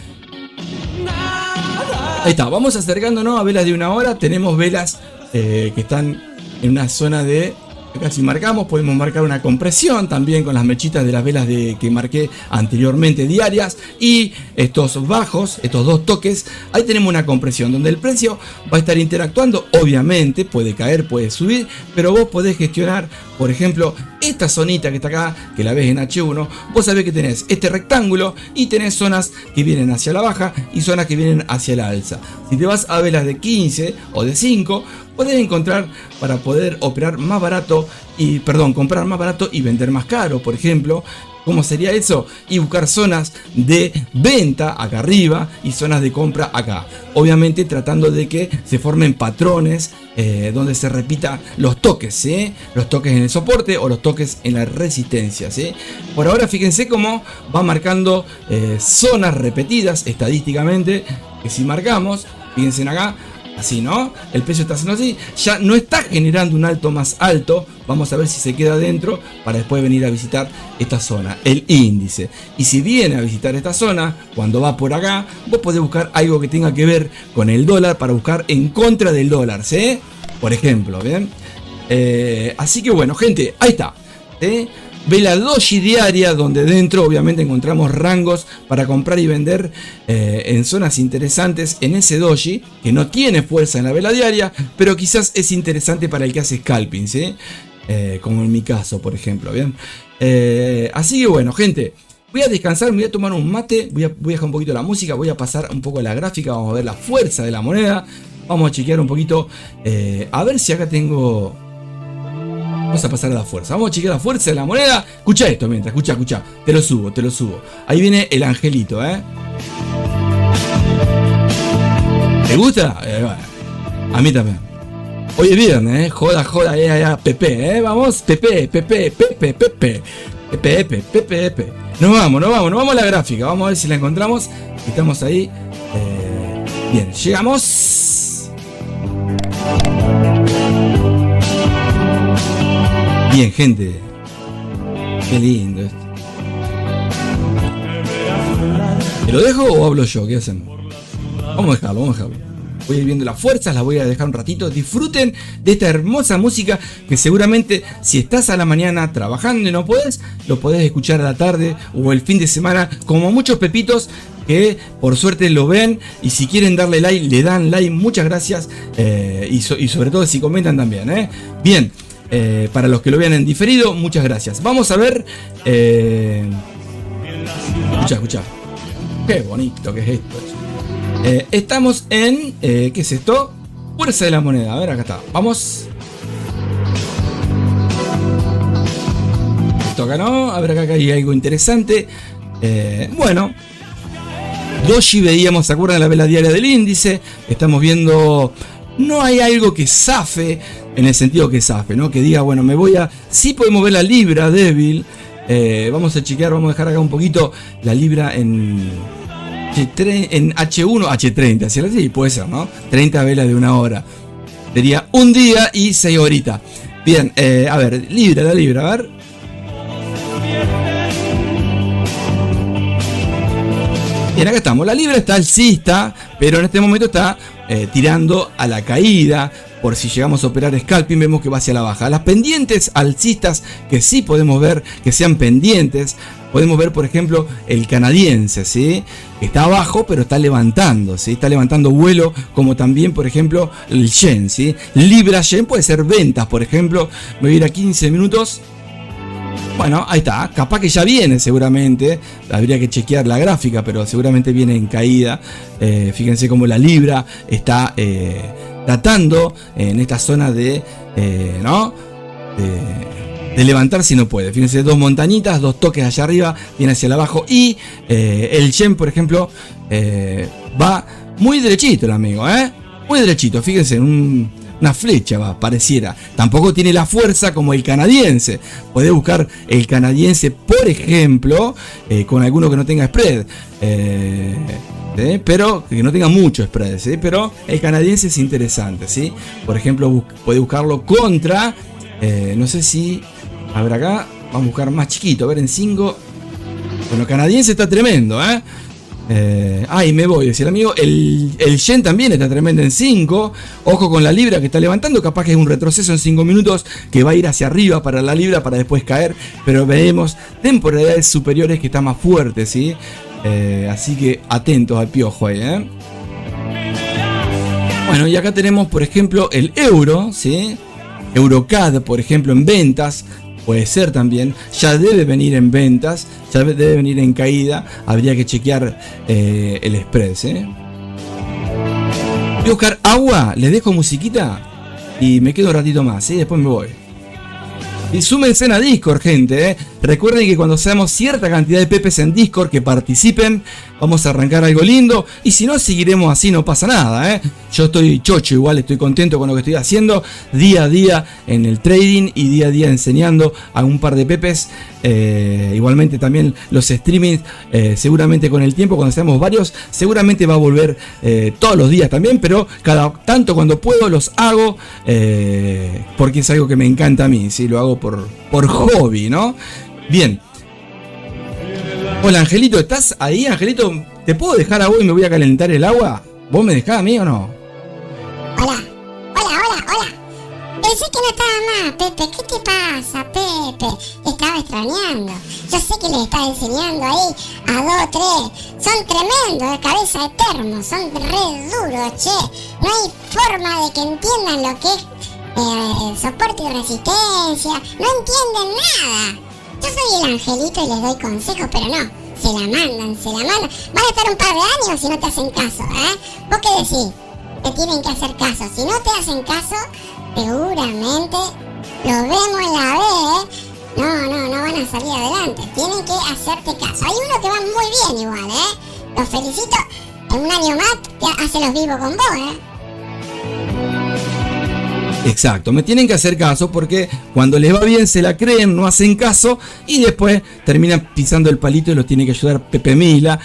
Ahí está, vamos acercándonos a velas de 1 hora. Tenemos velas que están en una zona de... Acá si marcamos, podemos marcar una compresión también con las mechitas de las velas que marqué anteriormente diarias. Y estos bajos, estos dos toques, ahí tenemos una compresión donde el precio va a estar interactuando. Obviamente puede caer, puede subir, pero vos podés gestionar, por ejemplo, esta zonita que está acá, que la ves en H1. Vos sabés que tenés este rectángulo y tenés zonas que vienen hacia la baja y zonas que vienen hacia la alza. Si te vas a velas de 15 o de 5, podés encontrar para poder operar más barato y, comprar más barato y vender más caro, por ejemplo. ¿Cómo sería eso? Y buscar zonas de venta acá arriba y zonas de compra acá. Obviamente tratando de que se formen patrones donde se repita los toques, ¿sí? Los toques en el soporte o los toques en la resistencia, ¿sí? Por ahora fíjense cómo va marcando zonas repetidas estadísticamente. Que si marcamos, fíjense acá, así, ¿no? El precio está haciendo así, ya no está generando un alto más alto. Vamos a ver si se queda dentro para después venir a visitar esta zona, el índice. Y si viene a visitar esta zona, cuando va por acá, vos podés buscar algo que tenga que ver con el dólar para buscar en contra del dólar, ¿sí? Por ejemplo, ¿bien? Así que bueno, gente, ahí está, ¿sí? Vela doji diaria, donde dentro obviamente encontramos rangos para comprar y vender en zonas interesantes en ese doji, que no tiene fuerza en la vela diaria, pero quizás es interesante para el que hace scalping, ¿sí? Como en mi caso, por ejemplo, ¿bien? Así que bueno, gente, voy a descansar, me voy a tomar un mate, voy a dejar un poquito la música, voy a pasar un poco la gráfica, vamos a ver la fuerza de la moneda, vamos a chequear un poquito, a ver si acá tengo... Vamos a pasar a la fuerza. Vamos a chequear la fuerza de la moneda. Escucha esto mientras. Escucha. Te lo subo. Ahí viene el angelito, ¿Te gusta? Bueno. A mí también. Hoy es viernes, Joda, Pepe, Vamos, Pepe. Nos vamos a la gráfica. Vamos a ver si la encontramos. Estamos ahí. Bien, llegamos. Bien, gente. Qué lindo esto. ¿Te lo dejo o hablo yo? ¿Qué hacen? Vamos a dejarlo. Voy a ir viendo las fuerzas, las voy a dejar un ratito. Disfruten de esta hermosa música que seguramente si estás a la mañana trabajando y no podés, lo podés escuchar a la tarde o el fin de semana, como muchos pepitos que por suerte lo ven, y si quieren darle like, le dan like. Muchas gracias, y sobre todo si comentan también, Bien. Para los que lo vean en diferido, muchas gracias. Vamos a ver. Escucha. Qué bonito que es esto. Estamos en. ¿Qué es esto? Fuerza de la moneda. A ver, acá está. Vamos. Esto acá no. A ver, acá hay algo interesante. Bueno. Doji veíamos, ¿se acuerdan de la vela diaria del índice? Estamos viendo... No hay algo que zafe, en el sentido que zafe, ¿no? Que diga, bueno, me voy a... Sí podemos ver la libra débil. Vamos a chequear, vamos a dejar acá un poquito la libra en H1, H30. Sí, puede ser, ¿no? 30 velas de una hora. Sería un día y 6 horitas. Bien, a ver, la libra, a ver. Bien, acá estamos. La libra está alcista, pero en este momento está tirando a la caída. Por si llegamos a operar scalping, vemos que va hacia la baja. Las pendientes alcistas que sí podemos ver, que sean pendientes, podemos ver, por ejemplo, el canadiense, ¿sí? Está abajo, pero está levantando, ¿sí? Está levantando vuelo, como también, por ejemplo, el yen, ¿sí? Libra-yen puede ser ventas, por ejemplo. Me voy a ir a 15 minutos. Bueno, ahí está, capaz que ya viene seguramente, habría que chequear la gráfica, pero seguramente viene en caída. Fíjense cómo la libra está tratando en esta zona de, ¿no? De levantar si no puede. Fíjense, dos montañitas, dos toques allá arriba, viene hacia abajo y el yen, por ejemplo, va muy derechito el amigo, muy derechito, fíjense, una flecha va, pareciera. Tampoco tiene la fuerza como el canadiense. Podés buscar el canadiense, por ejemplo, con alguno que no tenga spread. Pero que no tenga mucho spread. ¿sí? Pero el canadiense es interesante. ¿sí? Por ejemplo, podés buscarlo contra... no sé si... A ver acá. Vamos a buscar más chiquito. A ver en 5. Bueno, canadiense está tremendo. Y me voy, decía el amigo. El yen también está tremendo en 5. Ojo con la libra que está levantando. Capaz que es un retroceso en 5 minutos que va a ir hacia arriba para la libra para después caer. Pero veremos temporalidades superiores que está más fuerte, ¿sí? Así que atentos al piojo ahí, Bueno, y acá tenemos, por ejemplo, el euro, ¿sí? Eurocad, por ejemplo, en ventas. Puede ser también, ya debe venir en ventas, ya debe venir en caída, habría que chequear el spread. Voy a buscar agua, les dejo musiquita y me quedo un ratito más, después me voy. Y súmense a Discord, gente. Recuerden que cuando seamos cierta cantidad de pepes en Discord que participen, vamos a arrancar algo lindo. Y si no, seguiremos así, no pasa nada. Yo estoy chocho, igual estoy contento con lo que estoy haciendo. Día a día en el trading y día a día enseñando a un par de pepes. Igualmente también los streamings, seguramente con el tiempo, cuando seamos varios, seguramente va a volver todos los días también. Pero cada tanto cuando puedo los hago, porque es algo que me encanta a mí. ¿sí? Lo hago por hobby, ¿no? Bien. Hola Angelito, ¿estás ahí, Angelito? ¿Te puedo dejar a vos y me voy a calentar el agua? ¿Vos me dejás a mí o no? Hola. Pensé que no estaba más, Pepe. ¿Qué te pasa, Pepe? Estaba extrañando. Yo sé que les estás enseñando ahí a 2, 3. Son tremendos, de cabeza de termo. Son re duros, che. No hay forma de que entiendan lo que es soporte y resistencia. No entienden nada. Yo soy el Angelito y les doy consejos, pero no. Se la mandan. Van a estar un par de años si no te hacen caso, ¿Vos qué decís? Te tienen que hacer caso. Si no te hacen caso, seguramente los vemos en la B, No van a salir adelante. Tienen que hacerte caso. Hay uno que va muy bien igual, Los felicito. En un año más te hace los vivos con vos, Exacto, me tienen que hacer caso porque cuando les va bien se la creen, no hacen caso y después terminan pisando el palito y los tiene que ayudar Pepe Mila.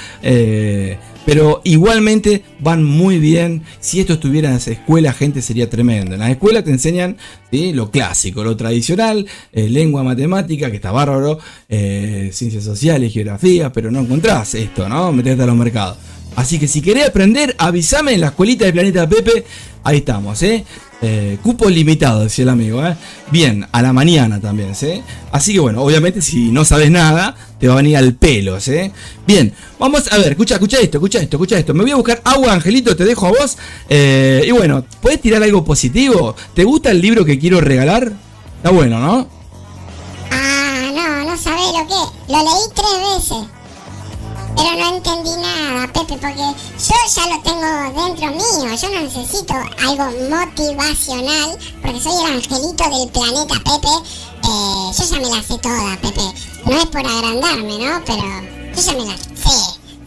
Pero igualmente van muy bien. Si esto estuviera en las escuelas, gente, sería tremendo. En las escuelas te enseñan, ¿sí? Lo clásico, lo tradicional, lengua, matemática, que está bárbaro, ciencias sociales, geografía, pero no encontrás esto, ¿no? Meterte a los mercados. Así que si querés aprender, avísame en la escuelita de Planeta Pepe. Ahí estamos, cupo limitado, decía el amigo, Bien, a la mañana también, Así que bueno, obviamente si no sabes nada, te va a venir al pelo, Bien, vamos a ver, escucha esto. Me voy a buscar agua, Angelito, te dejo a vos. Y bueno, ¿puedes tirar algo positivo? ¿Te gusta el libro que quiero regalar? Está bueno, ¿no? No sabés lo que. Lo leí 3 veces. Pero no entendí nada, Pepe, porque yo ya lo tengo dentro mío. Yo no necesito algo motivacional, porque soy el angelito del planeta, Pepe. Yo ya me la sé toda, Pepe. No es por agrandarme, ¿no? Pero yo ya me la sé,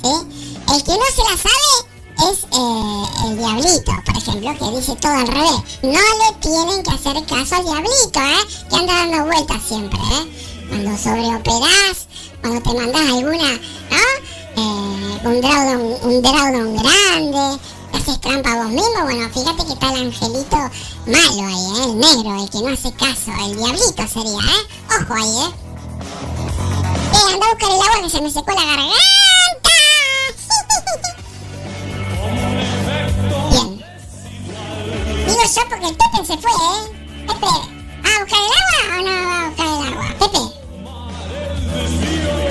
¿sí? El que no se la sabe es el diablito, por ejemplo, que dice todo al revés. No le tienen que hacer caso al diablito, que anda dando vueltas siempre, Cuando sobreoperás, cuando te mandás alguna, ¿no? Un drawdown grande, te haces trampa vos mismo. Bueno, fíjate que está el angelito malo ahí, el negro, el que no hace caso, el diablito sería, ojo ahí, anda a buscar el agua que se me secó la garganta. Bien. Digo yo porque el Pepe se fue, Pepe, ¿va a buscar el agua o no va a buscar el agua? Pepe.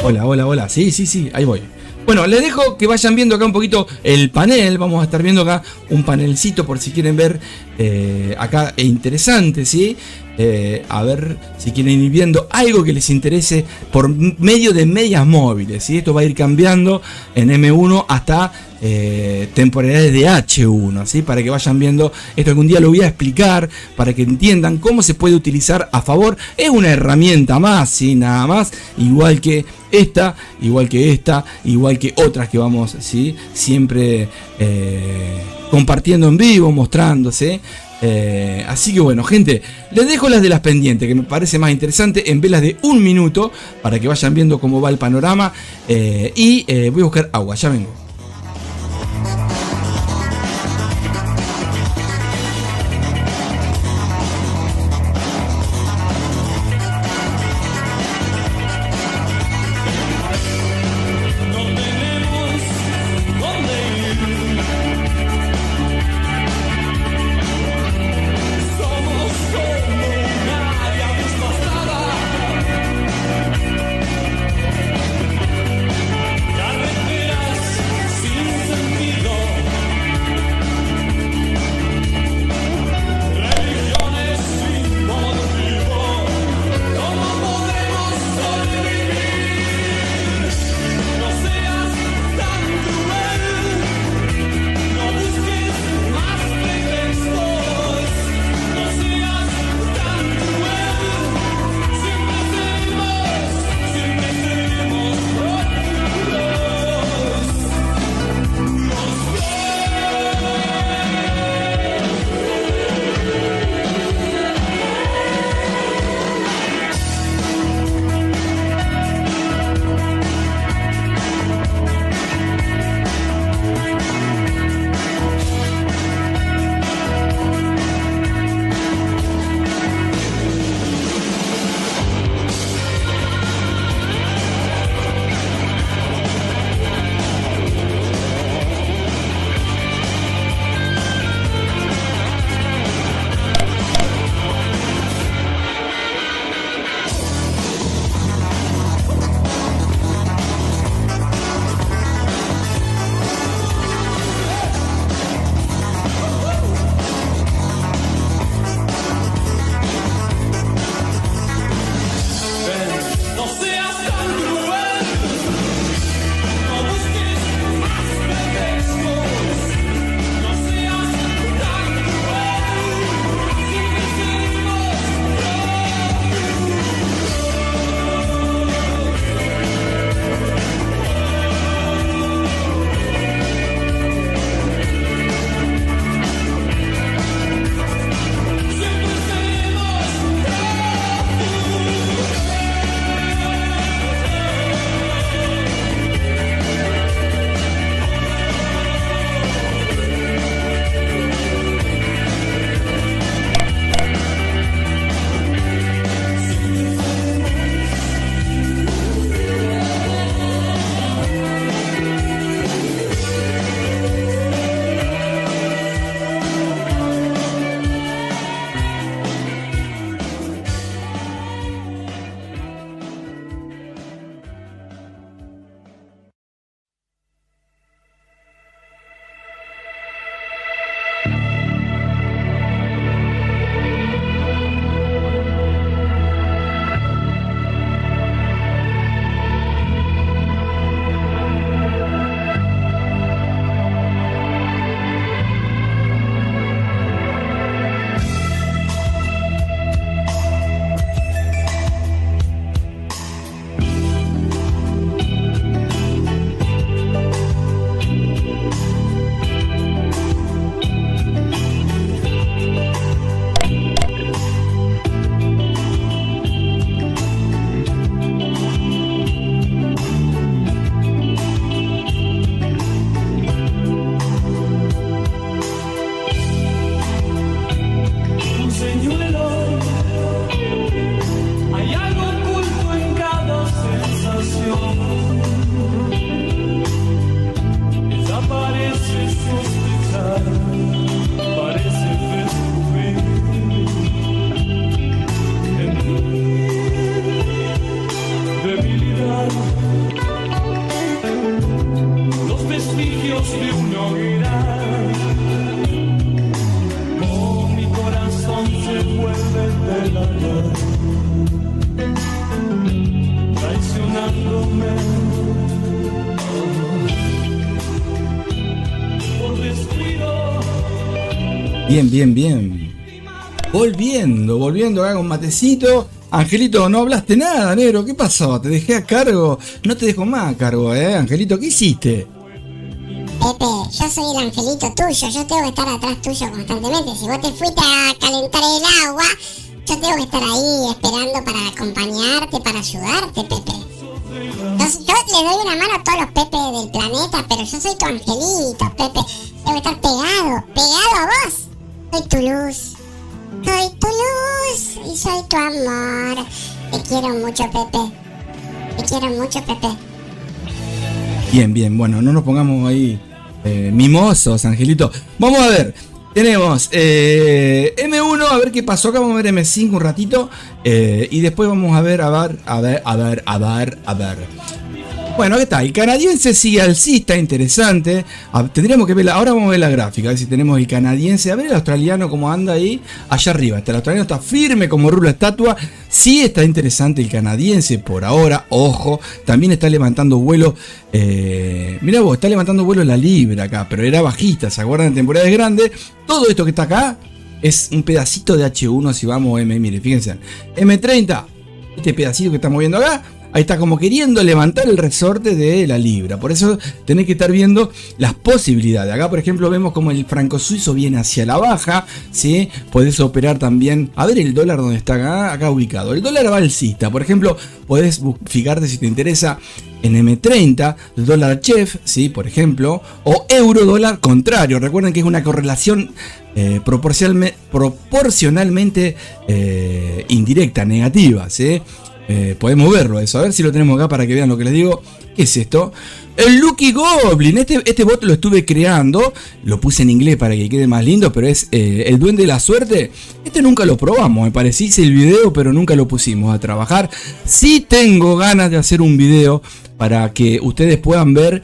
Hola. Sí, ahí voy. Bueno, les dejo que vayan viendo acá un poquito el panel. Vamos a estar viendo acá un panelcito por si quieren ver acá interesante, ¿sí? A ver si quieren ir viendo algo que les interese por medio de medias móviles, ¿sí? Esto va a ir cambiando en M1 hasta temporalidades de H1, ¿sí? Para que vayan viendo esto. Algún día lo voy a explicar para que entiendan cómo se puede utilizar a favor. Es una herramienta más, ¿sí? Nada más, igual que esta, igual que otras que vamos, ¿sí? Siempre compartiendo en vivo, mostrándose. Así que bueno, gente, les dejo las de las pendientes, que me parece más interesante, en velas de 1 minuto, para que vayan viendo cómo va el panorama. Y voy a buscar agua, ya vengo. Bien, bien, bien. Volviendo acá con matecito. Angelito, no hablaste nada, negro. ¿Qué pasó? ¿Te dejé a cargo? No te dejo más a cargo, Angelito, ¿qué hiciste? Pepe, yo soy el angelito tuyo, yo tengo que estar atrás tuyo constantemente. Si vos te fuiste a calentar el agua, yo tengo que estar ahí esperando para acompañarte, para ayudarte, Pepe. Yo le doy una mano a todos los Pepe del planeta, pero yo soy tu angelito, Pepe. Tengo que estar pegado a vos. Soy tu luz y soy tu amor. Te quiero mucho, Pepe. Bien, bueno, no nos pongamos ahí mimosos, Angelito. Vamos a ver, tenemos M1, a ver qué pasó acá, vamos a ver M5 un ratito, y después vamos a ver. Bueno, ¿qué tal? El canadiense sigue alcista, interesante. Tendríamos que ver, ahora vamos a ver la gráfica, a ver si tenemos el canadiense. A ver el australiano cómo anda ahí, allá arriba. El australiano está firme como rulo estatua. Sí está interesante el canadiense por ahora, ojo. También está levantando vuelo. Mirá vos, está levantando vuelo la libra acá, pero era bajista, ¿se acuerdan? En temporadas grandes. Todo esto que está acá es un pedacito de H1 si vamos mire, fíjense. M30, este pedacito que estamos viendo acá. Ahí está como queriendo levantar el resorte de la libra. Por eso tenés que estar viendo las posibilidades. Acá, por ejemplo, vemos como el franco suizo viene hacia la baja, ¿sí? Podés operar también. A ver el dólar donde está acá ubicado. El dólar va alcista. Por ejemplo, podés fijarte si te interesa en M30, dólar chef, ¿sí? Por ejemplo. O euro dólar contrario. Recuerden que es una correlación proporcionalmente indirecta, negativa, ¿sí? Podemos verlo eso, a ver si lo tenemos acá para que vean lo que les digo. ¿Qué es esto? El Lucky Goblin, este bot lo estuve creando, lo puse en inglés para que quede más lindo, pero es el duende de la suerte. Este nunca lo probamos, me parece, hice el video, pero nunca lo pusimos a trabajar. Sí tengo ganas de hacer un video para que ustedes puedan ver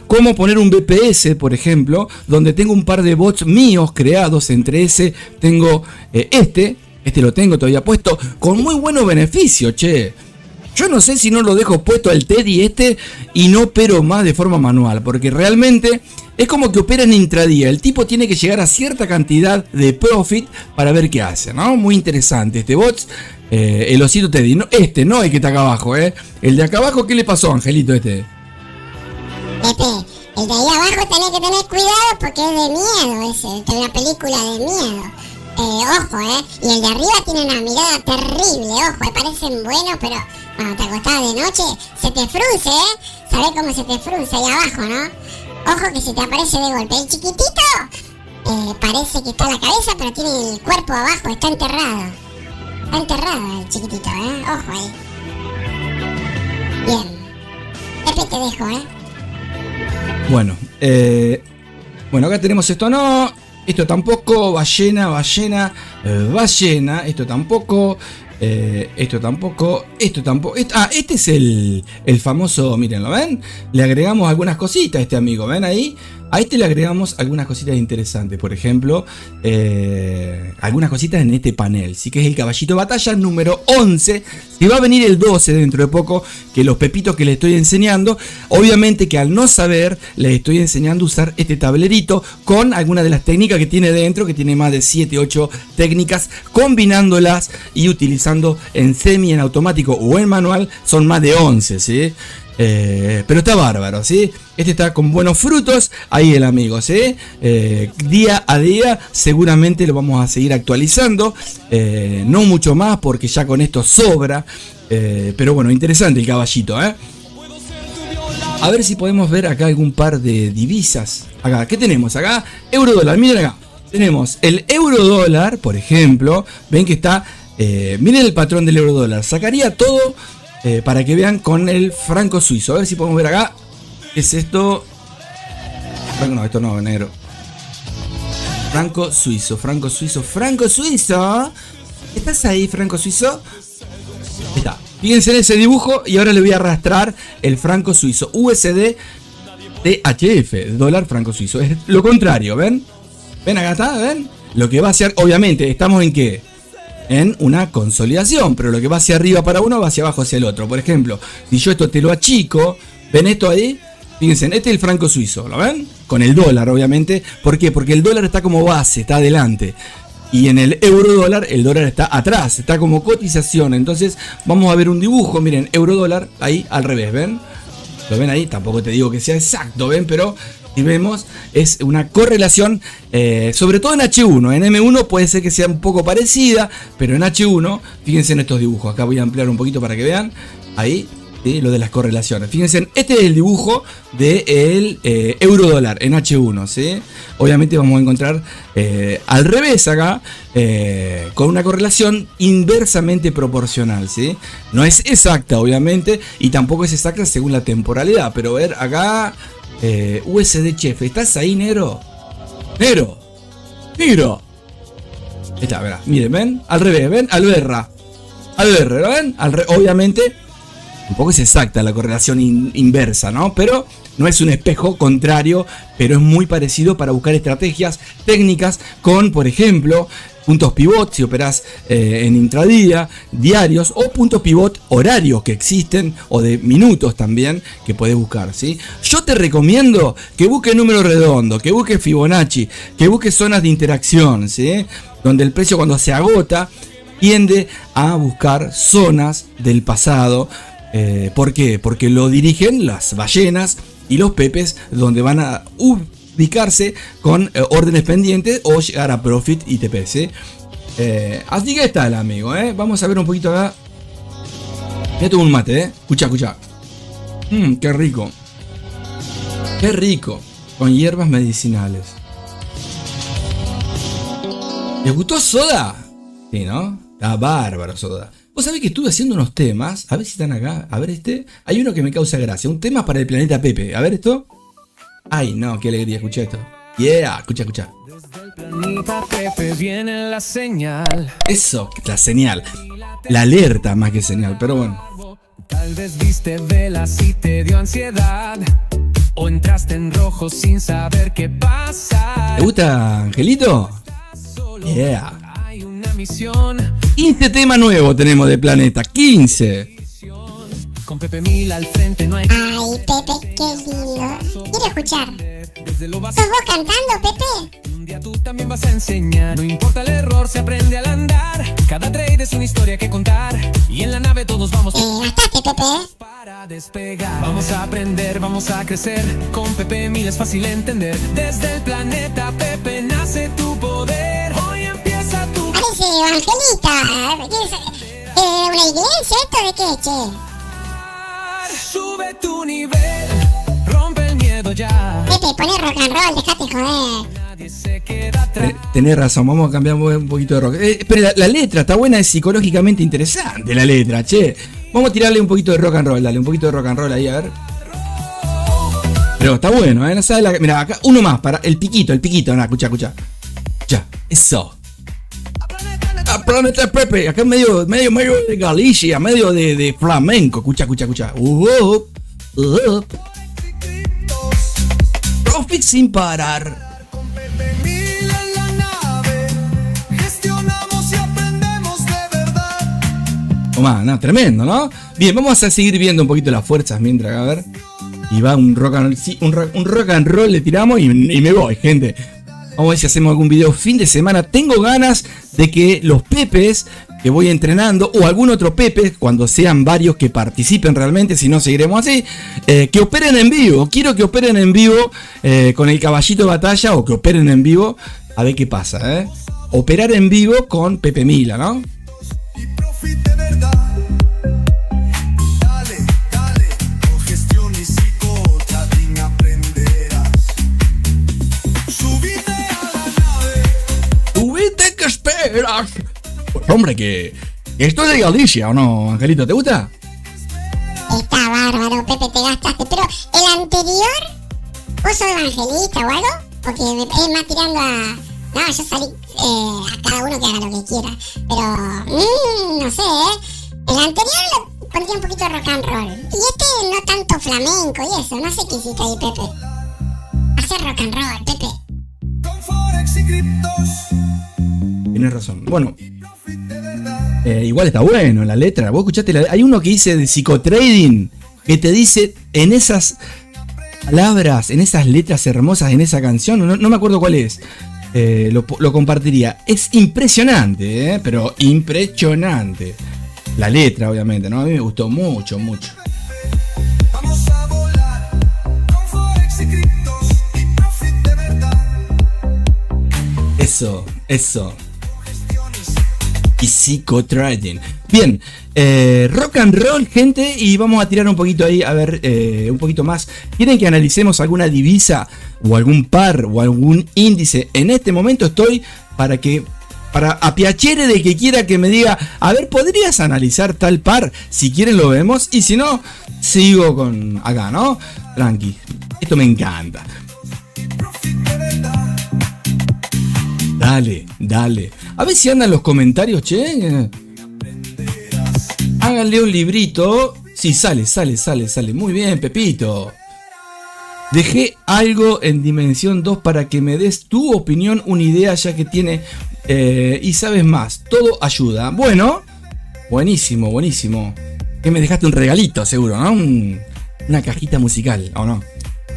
cómo poner un BPS, por ejemplo, donde tengo un par de bots míos creados. Entre ese tengo este lo tengo todavía puesto con muy buenos beneficios, che. Yo no sé si no lo dejo puesto al Teddy y no opero más de forma manual, porque realmente es como que opera en intradía. El tipo tiene que llegar a cierta cantidad de profit para ver qué hace, ¿no? Muy interesante este bot. El osito Teddy, no el que está acá abajo, El de acá abajo, ¿qué le pasó, Angelito, Pepe, el de ahí abajo tenés que tener cuidado porque es de miedo es una película de miedo. Ojo, y el de arriba tiene una mirada terrible, ojo, parecen buenos, pero cuando te acostás de noche se te frunce, ¿sabés cómo se te frunce ahí abajo, no? Ojo que se te aparece de golpe. El chiquitito parece que está en la cabeza, pero tiene el cuerpo abajo, está enterrado. Está enterrado el chiquitito, ojo ahí. Bien. Pepe, te dejo, Bueno, acá tenemos esto, no. Esto tampoco, ballena, esto tampoco, esto tampoco. Este es el famoso, miren, ¿lo ven? Le agregamos algunas cositas a este amigo, ¿ven ahí? A este le agregamos algunas cositas interesantes, por ejemplo, algunas cositas en este panel, sí, que es el caballito de batalla número 11, que va a venir el 12 dentro de poco, que los pepitos que les estoy enseñando, obviamente que al no saber, les estoy enseñando a usar este tablerito con algunas de las técnicas que tiene dentro, que tiene más de 7, 8 técnicas, combinándolas y utilizando en semi, en automático o en manual, son más de 11, ¿sí? Pero está bárbaro, ¿sí? Este está con buenos frutos. Ahí el amigo, ¿sí? Día a día seguramente lo vamos a seguir actualizando. No mucho más porque ya con esto sobra. Pero bueno, interesante el caballito, ¿eh? A ver si podemos ver acá algún par de divisas. Acá, ¿qué tenemos? Acá, euro dólar, miren acá. Tenemos el euro dólar, por ejemplo. Ven que está, miren el patrón del euro dólar. Sacaría todo para que vean con el franco suizo. A ver si podemos ver acá. ¿Qué es esto? No, esto no, negro. Franco suizo, franco suizo, franco suizo. ¿Estás ahí, franco suizo? Ahí está. Fíjense en ese dibujo y ahora le voy a arrastrar el franco suizo. USD THF, dólar franco suizo. Es lo contrario, ¿ven? ¿Ven acá está? ¿Ven? Lo que va hacia... Obviamente, ¿estamos en qué? En una consolidación, pero lo que va hacia arriba para uno va hacia abajo hacia el otro. Por ejemplo, si yo esto te lo achico, ¿ven esto ahí? Fíjense, este es el franco suizo, ¿lo ven? con el dólar, obviamente. ¿Por qué? Porque el dólar está como base, está adelante. Y en el euro dólar, el dólar está atrás, está como cotización. Entonces vamos a ver un dibujo, miren, euro dólar, ahí al revés, ¿ven? ¿Lo ven ahí? Tampoco te digo que sea exacto, ¿ven? Pero si vemos, es una correlación, sobre todo en H1. En M1 puede ser que sea un poco parecida, pero en H1, fíjense en estos dibujos. Acá voy a ampliar un poquito para que vean. Ahí, ¿sí? Lo de las correlaciones. Fíjense, este es el dibujo del euro dólar en H1, ¿sí? Obviamente vamos a encontrar al revés acá, con una correlación inversamente proporcional, ¿sí? No es exacta, obviamente, y tampoco es exacta según la temporalidad. Pero ver acá, USD Chef, ¿estás ahí, negro? ¡Negro! ¡Negro! Ahí está, verá, miren, ven, al revés, ven, Alberra, ¿lo ven? Obviamente, tampoco es exacta la correlación inversa, ¿no? Pero no es un espejo contrario, pero es muy parecido para buscar estrategias técnicas con, por ejemplo, puntos pivot si operás en intradía, diarios o puntos pivot horarios que existen o de minutos también que podés buscar, ¿sí? Yo te recomiendo que busques número redondo, que busques Fibonacci, que busques zonas de interacción, ¿sí? Donde el precio cuando se agota tiende a buscar zonas del pasado. ¿Por qué? Porque lo dirigen las ballenas y los pepes, donde van a ubicarse con órdenes pendientes o llegar a profit y TP, ¿sí? Así que está el amigo, vamos a ver un poquito acá. Ya tomo un mate, escucha. Qué rico. Qué rico. Con hierbas medicinales. ¿Les gustó Soda? Sí, ¿no? Está bárbaro Soda. Vos sabés que estuve haciendo unos temas. A ver si están acá. A ver este. Hay uno que me causa gracia. Un tema para el planeta Pepe. A ver esto. Ay, no, qué alegría. Escucha esto. Yeah, escucha. Desde el planeta Pepe viene la señal. Eso, la señal. La alerta más que señal, pero bueno. Tal vez viste velas y te dio ansiedad. O entraste en rojo sin saber qué pasa. ¿Te gusta, Angelito? Yeah. Hay una misión. 15 temas nuevos tenemos de Planeta. 15. Con Pepe Mil al frente no hay. Ay, Pepe, qué lindo. Quiero escuchar. ¿Sos vos cantando, Pepe? Un día tú también vas a enseñar. No importa el error, se aprende al andar. Cada trade es una historia que contar. Y en la nave todos vamos Gastaste, Pepe. para despegar. Vamos a aprender, vamos a crecer. Con Pepe Mil es fácil entender. Desde el planeta Pepe nace tu poder. Hoy empieza tu. Parece Evangelita. ¿Qué es? ¿Una iglesia esto de qué, che? Sube tu nivel, rompe el miedo ya. Pepe, poné rock and roll, dejate joder. Nadie se queda atrás. Tenés razón, vamos a cambiar un poquito de rock. Pero la letra está buena, es psicológicamente interesante la letra, che. Vamos a tirarle un poquito de rock and roll, dale, un poquito de rock and roll ahí, a ver. Pero está bueno, no sabes Mira, acá uno más, para el piquito, no, escucha. Ya, eso. A Planeta Pepe, acá medio de Galicia, medio de flamenco, escucha. Profit sin parar. Con Pepe Mil en la nave, gestionamos y aprendemos de verdad. Tomá, no, tremendo, ¿no? Bien, vamos a seguir viendo un poquito las fuerzas mientras, a ver. Y va un rock and roll, sí, un rock and roll le tiramos y me voy, gente. Vamos a ver si hacemos algún video fin de semana. Tengo ganas de que los pepes que voy entrenando, o algún otro pepe, cuando sean varios que participen realmente, si no seguiremos así, que operen en vivo. Quiero que operen en vivo con el caballito de batalla, o que operen en vivo, a ver qué pasa, Operar en vivo con Pepe Mila, ¿no? Y profit de verdad. Dale, con gestión y psicotrading aprenderás. Subite a la nave. ¿Tuviste que esperas? Pues hombre, que esto es de Galicia, ¿o no, Angelito? ¿Te gusta? Está bárbaro, Pepe, te gastaste. Pero el anterior, ¿vos sos evangelista o algo? Porque es más tirando a. No, yo salí a cada uno que haga lo que quiera. Pero, no sé, El anterior le pondría un poquito de rock and roll. Y este no tanto flamenco y eso. No sé qué hiciste ahí, Pepe. Hacer rock and roll, Pepe. Con Forex y criptos. Tienes razón. Bueno. Igual está bueno la letra. Vos escuchaste hay uno que dice de psicotrading que te dice en esas palabras, en esas letras hermosas, en esa canción, no me acuerdo cuál es. Lo compartiría. Es impresionante, pero impresionante. La letra, obviamente, ¿no? A mí me gustó mucho, mucho. Vamos a volar con Forex y criptos y profit de verdad. Eso. Y psicotrading. Bien, rock and roll, gente, y vamos a tirar un poquito ahí, a ver, un poquito más. ¿Quieren que analicemos alguna divisa o algún par o algún índice? En este momento estoy para a piacere de que quiera que me diga, a ver, ¿podrías analizar tal par? Si quieren lo vemos, y si no, sigo con acá, ¿no? Tranqui, esto me encanta. Dale. A ver si andan los comentarios, che. Háganle un librito. Sí, sale. Muy bien, Pepito. Dejé algo en Dimensión 2 para que me des tu opinión, una idea, ya que tiene y sabes más. Todo ayuda. Bueno, buenísimo. Que me dejaste un regalito, seguro, ¿no? Una cajita musical, ¿o no?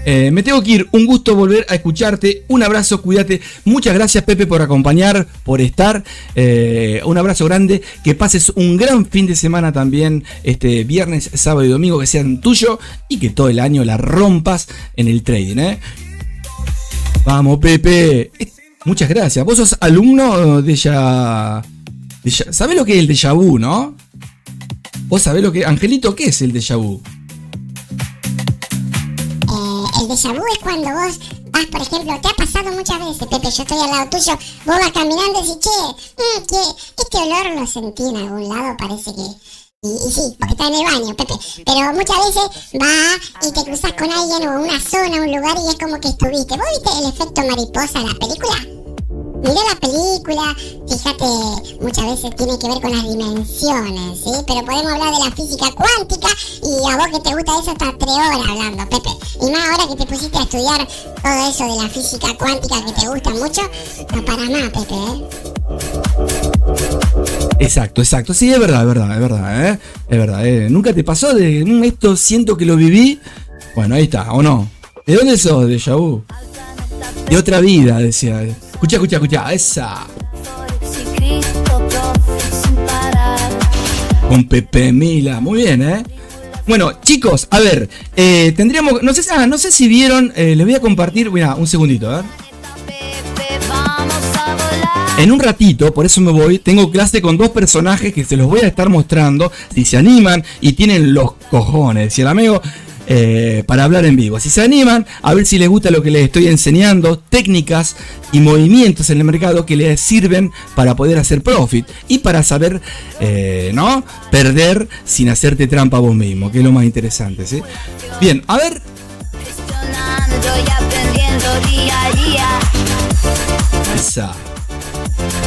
Me tengo que ir, un gusto volver a escucharte, un abrazo, cuídate, muchas gracias Pepe por acompañar, por estar, un abrazo grande, que pases un gran fin de semana también, este viernes, sábado y domingo, que sean tuyo y que todo el año la rompas en el trading, Vamos Pepe, muchas gracias, vos sos alumno de ¿sabés lo que es el déjà vu, no? ¿Vos sabés lo que, Angelito, qué es el déjà vu? El déjà vu es cuando vos vas, por ejemplo, te ha pasado muchas veces, Pepe, yo estoy al lado tuyo, vos vas caminando y decís, che, este olor lo sentí en algún lado, parece que... Y sí, porque está en el baño, Pepe. Pero muchas veces vas y te cruzas con alguien o una zona, un lugar y es como que estuviste. ¿Vos viste el efecto mariposa en la película? Mirá la película, fíjate, muchas veces tiene que ver con las dimensiones, ¿sí? Pero podemos hablar de la física cuántica y a vos que te gusta eso estás 3 horas hablando, Pepe. Y más ahora que te pusiste a estudiar todo eso de la física cuántica que te gusta mucho, no para más, Pepe, Exacto, sí, es verdad, ¿Nunca te pasó de esto siento que lo viví? Bueno, ahí está, ¿o no? ¿De dónde sos, déjà vu? De otra vida, decía. Escucha, esa. Con Pepe Mila, muy bien, Bueno, chicos, a ver, tendríamos, no sé si vieron, les voy a compartir, mira, un segundito, a ver. En un ratito, por eso me voy, tengo clase con 2 personajes que se los voy a estar mostrando, si se animan y tienen los cojones, decía el amigo, para hablar en vivo. Si se animan, a ver si les gusta lo que les estoy enseñando, técnicas y movimientos en el mercado que les sirven para poder hacer profit y para saber, ¿no? Perder sin hacerte trampa a vos mismo, que es lo más interesante, ¿sí? Bien, a ver. Esa.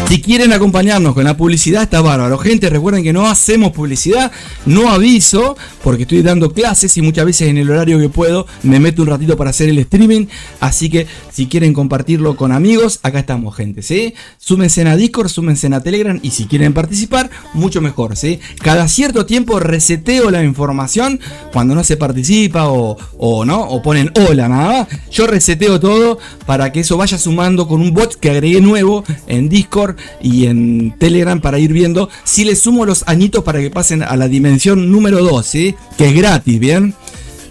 Si quieren acompañarnos con la publicidad, está bárbaro. Gente, recuerden que no hacemos publicidad, no aviso, porque estoy dando clases y muchas veces en el horario que puedo me meto un ratito para hacer el streaming. Así que si quieren compartirlo con amigos, acá estamos, gente, ¿sí? Súmense a Discord, súmense a Telegram y si quieren participar, mucho mejor, ¿sí? Cada cierto tiempo reseteo la información cuando no se participa o no, o ponen hola nada más. Yo reseteo todo para que eso vaya sumando con un bot que agregué nuevo en Discord y en Telegram para ir viendo si les sumo los añitos para que pasen a la dimensión número 2, ¿sí? Que es gratis, ¿bien?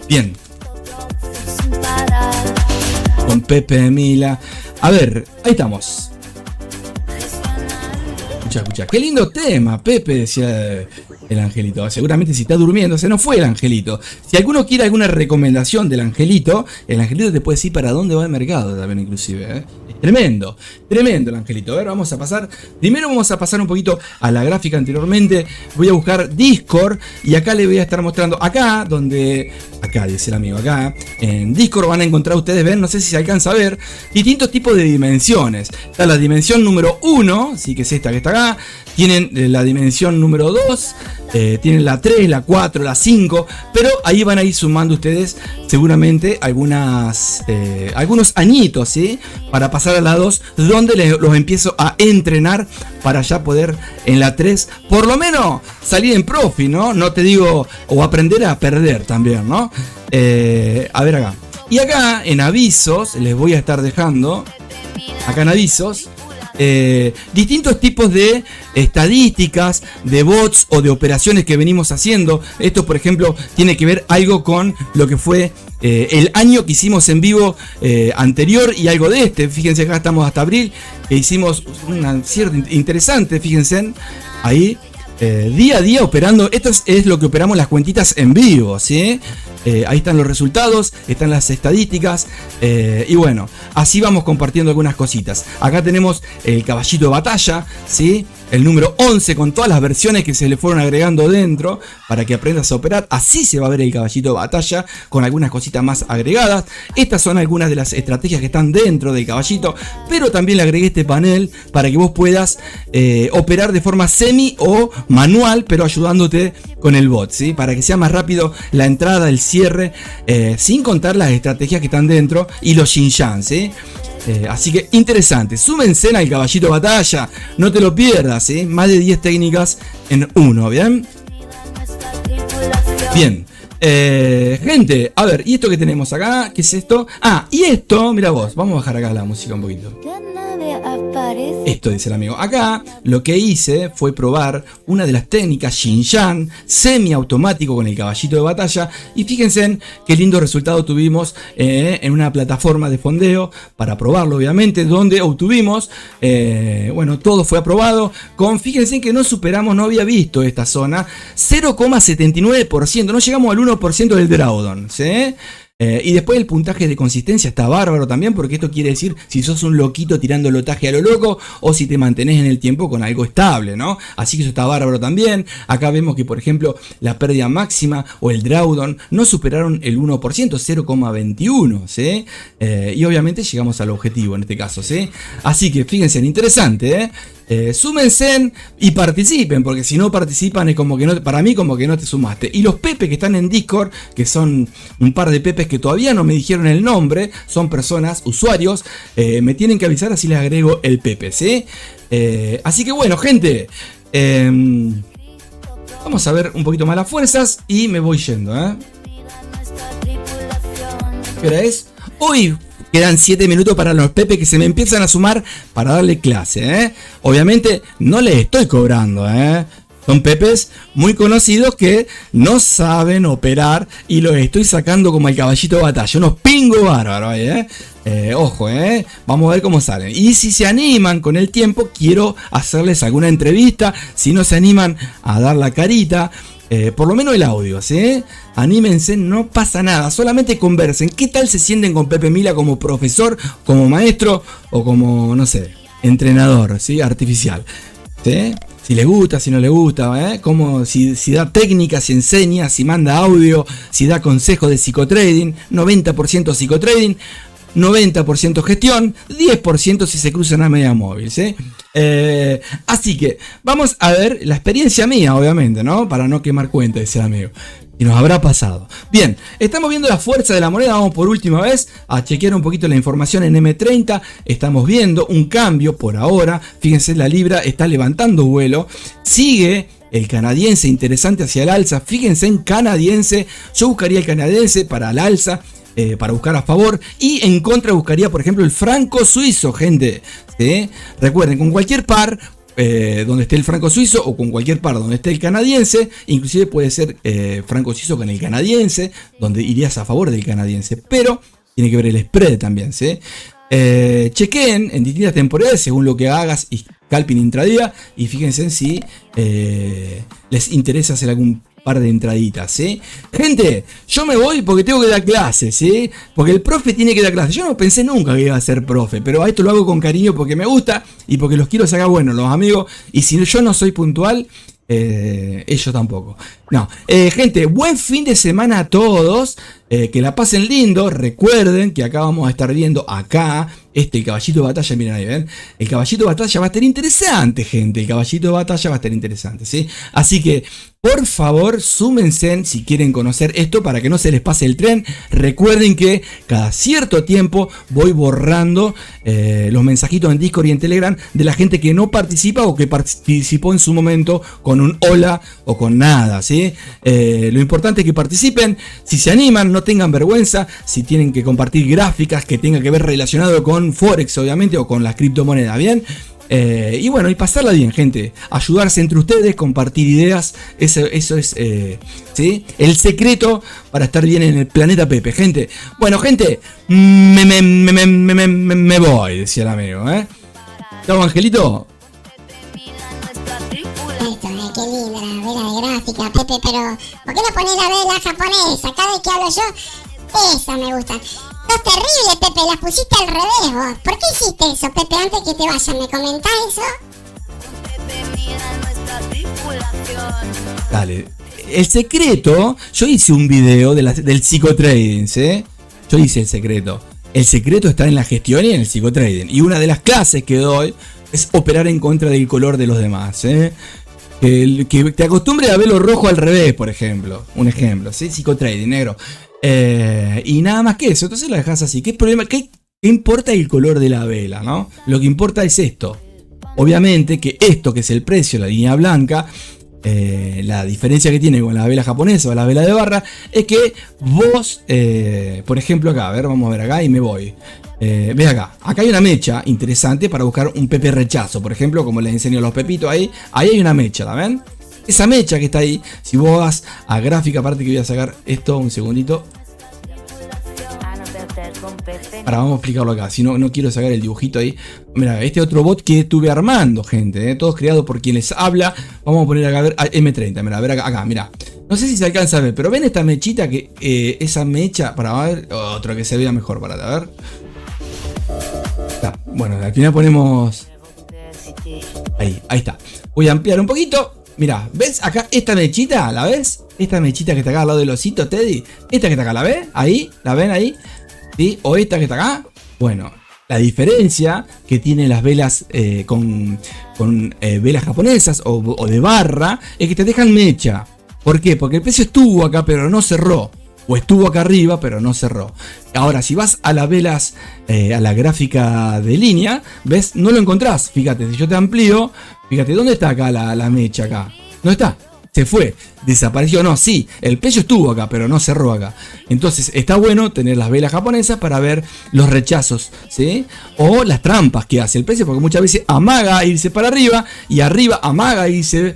Bien. Con Pepe Mila. A ver, ahí estamos. Escucha. Qué lindo tema, Pepe, decía el angelito. Seguramente si está durmiendo, se nos fue el angelito. Si alguno quiere alguna recomendación del angelito, el angelito te puede decir para dónde va el mercado también, inclusive, ¿eh? Tremendo el angelito. A ver, vamos a pasar. Primero vamos a pasar un poquito a la gráfica anteriormente. Voy a buscar Discord y acá le voy a estar mostrando. Acá, dice el amigo, acá. En Discord van a encontrar ustedes, ven, no sé si se alcanza a ver, distintos tipos de dimensiones. Está la dimensión número 1, sí que es esta que está acá. Tienen la dimensión número 2, tienen la 3, la 4, la 5, pero ahí van a ir sumando ustedes seguramente algunos añitos, ¿sí? Para pasar a la 2, donde los empiezo a entrenar para ya poder en la 3, por lo menos salir en profit, ¿no? No te digo, o aprender a perder también, ¿no? A ver acá. Y acá en avisos, les voy a estar dejando, acá en avisos, distintos tipos de estadísticas, de bots o de operaciones que venimos haciendo. Esto, por ejemplo, tiene que ver algo con lo que fue el año que hicimos en vivo anterior y algo de este. Fíjense, acá estamos hasta abril, que hicimos una cierta interesante, fíjense, ahí. Día a día operando, esto es lo que operamos las cuentitas en vivo, ¿sí? Ahí están los resultados, están las estadísticas, y bueno, así vamos compartiendo algunas cositas. Acá tenemos el caballito de batalla, ¿sí? El número 11 con todas las versiones que se le fueron agregando dentro para que aprendas a operar. Así se va a ver el caballito de batalla con algunas cositas más agregadas. Estas son algunas de las estrategias que están dentro del caballito, pero también le agregué este panel para que vos puedas operar de forma semi o manual, pero ayudándote con el bot, ¿sí? Para que sea más rápido la entrada, el cierre, sin contar las estrategias que están dentro y los Xinjiang, ¿sí? Así que interesante, súmense al caballito de batalla, no te lo pierdas, ¿eh? Más de 10 técnicas en uno, ¿bien? Bien, gente, a ver, ¿y esto que tenemos acá? ¿Qué es esto? Ah, y esto, mira vos, vamos a bajar acá la música un poquito. Esto dice el amigo. Acá lo que hice fue probar una de las técnicas Xinjiang semiautomático con el caballito de batalla. Y fíjense qué lindo resultado tuvimos en una plataforma de fondeo para probarlo, obviamente, donde obtuvimos, bueno, todo fue aprobado. Fíjense que no superamos, no había visto esta zona, 0,79%, no llegamos al 1% del drawdown, ¿sí? Y después el puntaje de consistencia está bárbaro también, porque esto quiere decir si sos un loquito tirando lotaje a lo loco o si te mantenés en el tiempo con algo estable, ¿no? Así que eso está bárbaro también. Acá vemos que, por ejemplo, la pérdida máxima o el drawdown no superaron el 1%, 0,21, ¿sí? Y obviamente llegamos al objetivo en este caso, ¿sí? Así que fíjense, interesante, ¿eh? Súmense y participen, porque si no participan es como que no, para mí como que no te sumaste. Y los pepes que están en Discord, que son un par de pepes que todavía no me dijeron el nombre, son personas, usuarios, me tienen que avisar, así les agrego el pepe, ¿sí? Así que bueno, gente, vamos a ver un poquito más las fuerzas y me voy yendo, ¿Qué hora es? Hoy quedan 7 minutos para los pepes que se me empiezan a sumar para darle clase, Obviamente no les estoy cobrando, Son pepes muy conocidos que no saben operar y los estoy sacando como el caballito de batalla. Unos pingos bárbaros, ojo, vamos a ver cómo salen. Y si se animan con el tiempo, quiero hacerles alguna entrevista. Si no se animan a dar la carita, por lo menos el audio, ¿sí? Anímense, no pasa nada, solamente conversen. ¿Qué tal se sienten con Pepe Mila como profesor, como maestro o como, no sé, entrenador, ¿sí? Artificial, ¿sí? Si les gusta, si no les gusta, como si da técnicas, si enseña, si manda audio, si da consejos de psicotrading, 90% psicotrading, 90% gestión, 10% si se cruzan a media móvil, ¿sí? Así que vamos a ver la experiencia mía, obviamente, ¿no? Para no quemar cuenta, dice el amigo. Y nos habrá pasado. Bien, estamos viendo la fuerza de la moneda. Vamos por última vez a chequear un poquito la información en M30. Estamos viendo un cambio por ahora. Fíjense, la libra está levantando vuelo. Sigue el canadiense interesante hacia el alza. Fíjense en canadiense. Yo buscaría el canadiense para el alza, para buscar a favor, y en contra buscaría, por ejemplo, el franco suizo, gente, ¿sí? Recuerden, con cualquier par donde esté el franco suizo o con cualquier par donde esté el canadiense, inclusive puede ser franco suizo con el canadiense, donde irías a favor del canadiense, pero tiene que ver el spread también, ¿sí? Chequeen en distintas temporadas según lo que hagas y scalping intradía, y fíjense si les interesa hacer algún par de entraditas, ¿sí? Gente, yo me voy porque tengo que dar clases, ¿sí? Porque el profe tiene que dar clases. Yo no pensé nunca que iba a ser profe, pero a esto lo hago con cariño porque me gusta y porque los quiero sacar buenos, los amigos. Y si yo no soy puntual, ellos tampoco. No, gente, buen fin de semana a todos. Que la pasen lindo. Recuerden que acá vamos a estar viendo acá el caballito de batalla. Miren ahí, ¿ven? El caballito de batalla va a estar interesante, gente. El caballito de batalla va a estar interesante, ¿sí? Así que, por favor, súmense si quieren conocer esto para que no se les pase el tren. Recuerden que cada cierto tiempo voy borrando los mensajitos en Discord y en Telegram de la gente que no participa o que participó en su momento con un hola o con nada, ¿sí? ¿sí? Lo importante es que participen, si se animan, no tengan vergüenza, si tienen que compartir gráficas que tengan que ver relacionado con Forex, obviamente, o con las criptomonedas, ¿bien? Y bueno, y pasarla bien, gente. Ayudarse entre ustedes, compartir ideas. Eso es ¿sí? El secreto para estar bien en el planeta Pepe, gente. Bueno, gente, me voy, decía el amigo, Chau, Angelito. Esto, qué linda la vela de gráfica, Pepe, pero ¿por qué no pones la vela japonesa? Cada vez que hablo yo, esa me gusta. Sos terrible, Pepe, las pusiste al revés vos. ¿Por qué hiciste eso, Pepe? Antes que te vayas, ¿me comentás eso? Dale. El secreto, yo hice un video del psicotrading, ¿sí? Yo hice el secreto. El secreto está en la gestión y en el psicotrading. Y una de las clases que doy es operar en contra del color de los demás, que te acostumbre a ver lo rojo al revés, por ejemplo. Un ejemplo, ¿sí? Psicotrading, negro. Y nada más que eso, entonces la dejas así. ¿Qué problema? ¿Qué importa el color de la vela, no? Lo que importa es esto. Obviamente que esto, que es el precio, la línea blanca, la diferencia que tiene con la vela japonesa o la vela de barra, es que vos, por ejemplo acá, a ver, vamos a ver acá y me voy. Ve acá hay una mecha interesante para buscar un Pepe rechazo, por ejemplo, como les enseño a los pepitos ahí hay una mecha, ¿la ven? Esa mecha que está ahí, si vos vas a gráfica, aparte que voy a sacar esto un segundito. Ahora vamos a explicarlo acá, si no quiero sacar el dibujito ahí. Mira, este otro bot que estuve armando, gente, todos creados por quien les habla. Vamos a poner acá, a ver, M30, mira, a ver acá, mira. No sé si se alcanza a ver, pero ven esta mechita que, esa mecha, para ver, otro que se vea mejor, para ver. Bueno, al final ponemos... Ahí está. Voy a ampliar un poquito. Mirá, ¿ves acá esta mechita? ¿La ves? Esta mechita que está acá al lado del osito, Teddy. Esta que está acá, ¿la ves? Ahí, ¿la ven ahí? ¿Sí? ¿O esta que está acá? Bueno, la diferencia que tienen las velas con velas japonesas o de barra es que te dejan mecha. ¿Por qué? Porque el precio estuvo acá pero no cerró. O estuvo acá arriba pero no cerró. Ahora, si vas a las velas, a la gráfica de línea, ¿ves? No lo encontrás. Fíjate, si yo te amplío, fíjate, ¿dónde está acá la mecha acá? No está. Se fue, desapareció, no, sí, el precio estuvo acá, pero no cerró acá. Entonces está bueno tener las velas japonesas para ver los rechazos, ¿sí? O las trampas que hace el precio, porque muchas veces amaga irse para arriba y arriba amaga irse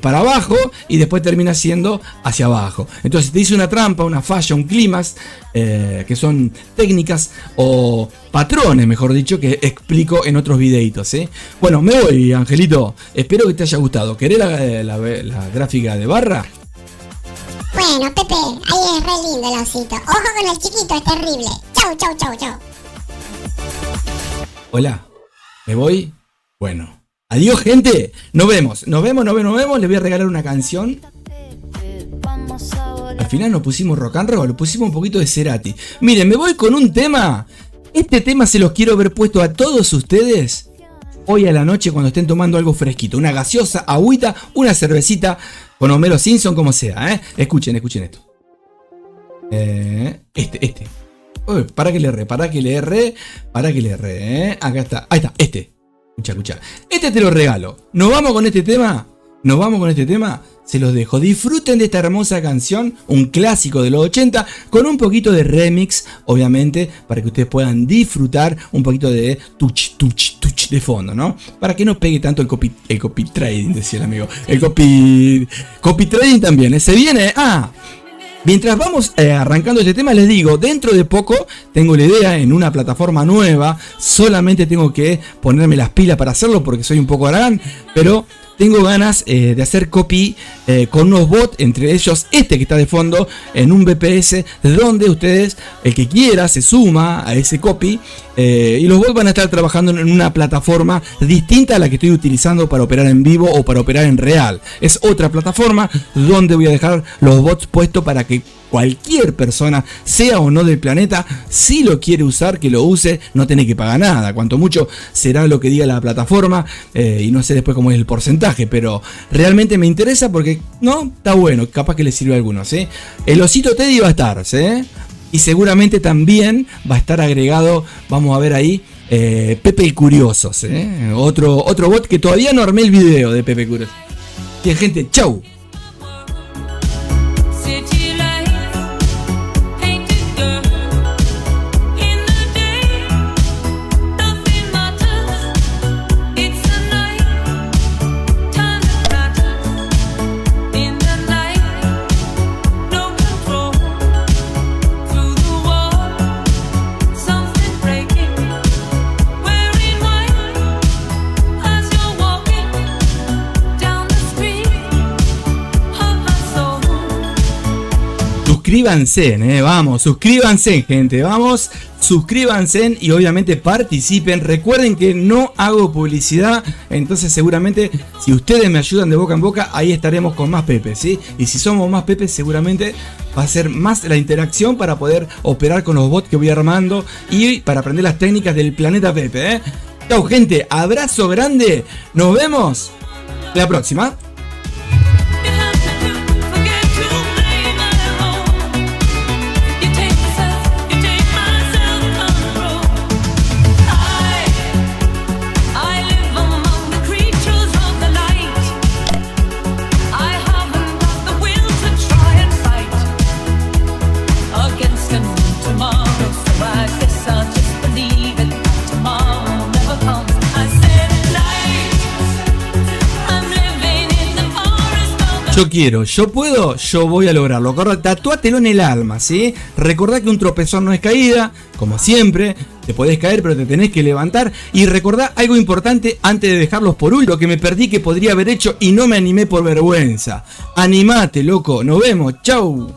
para abajo y después termina siendo hacia abajo. Entonces te dice una trampa, una falla, un clímax, que son técnicas o patrones, mejor dicho, que explico en otros videitos, ¿sí? Bueno, me voy, Angelito. Espero que te haya gustado. ¿Querés la gráfica de barra? Bueno, Pepe, ahí es re lindo el osito. Ojo con el chiquito, es terrible. Chau. Hola, ¿me voy? Bueno. Adiós, gente. Nos vemos. Les voy a regalar una canción. Al final nos pusimos rock and roll, pusimos un poquito de Cerati. Miren, me voy con un tema. Este tema se los quiero ver puesto a todos ustedes hoy a la noche cuando estén tomando algo fresquito. Una gaseosa, agüita, una cervecita con Homero Simpson, como sea, Escuchen esto. Este. Uy, para que le erré. Acá está. Ahí está, este. Escucha. Este te lo regalo. Nos vamos con este tema. Se los dejo. Disfruten de esta hermosa canción. Un clásico de los 80. Con un poquito de remix. Obviamente. Para que ustedes puedan disfrutar. Un poquito de touch de fondo, ¿no? Para que no pegue tanto el copy trading, decía el amigo. El copy trading también. Se viene. Mientras vamos arrancando este tema, les digo, dentro de poco tengo la idea en una plataforma nueva. Solamente tengo que ponerme las pilas para hacerlo porque soy un poco haragán, pero tengo ganas de hacer copy con unos bots, entre ellos este que está de fondo, en un VPS, donde ustedes, el que quiera, se suma a ese copy y los bots van a estar trabajando en una plataforma distinta a la que estoy utilizando para operar en vivo o para operar en real. Es otra plataforma donde voy a dejar los bots puestos para que cualquier persona, sea o no del planeta, si lo quiere usar, que lo use, no tiene que pagar nada. Cuanto mucho será lo que diga la plataforma y no sé después cómo es el porcentaje, pero realmente me interesa porque, no, está bueno, capaz que le sirve a algunos, ¿sí? El osito Teddy va a estar, ¿sí? Y seguramente también va a estar agregado, vamos a ver ahí, Pepe el Curioso, ¿sí? Otro bot que todavía no armé el video de Pepe Curioso. Bien, gente, chau. suscríbanse, vamos, suscríbanse, gente, vamos, suscríbanse y obviamente participen. Recuerden que no hago publicidad, entonces seguramente si ustedes me ayudan de boca en boca, ahí estaremos con más Pepe, ¿sí? Y si somos más Pepe, seguramente va a ser más la interacción para poder operar con los bots que voy armando y para aprender las técnicas del planeta Pepe, Chau, gente, abrazo grande, nos vemos la próxima. Yo quiero, yo puedo, yo voy a lograrlo. Tatuátelo en el alma, ¿sí? Recordá que un tropezón no es caída, como siempre. Te podés caer, pero te tenés que levantar. Y recordá algo importante antes de dejarlos por último, que me perdí que podría haber hecho y no me animé por vergüenza. Animate, loco. Nos vemos. Chau.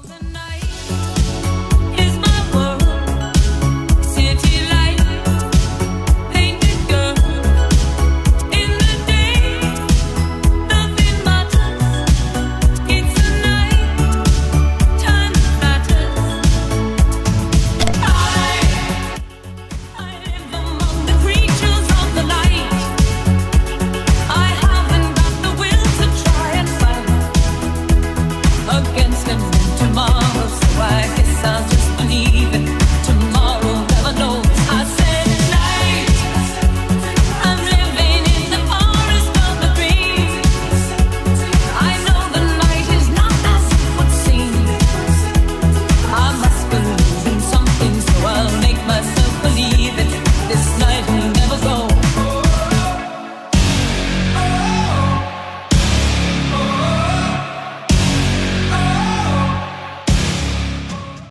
Against them tomorrow, so I guess I'll just believe it.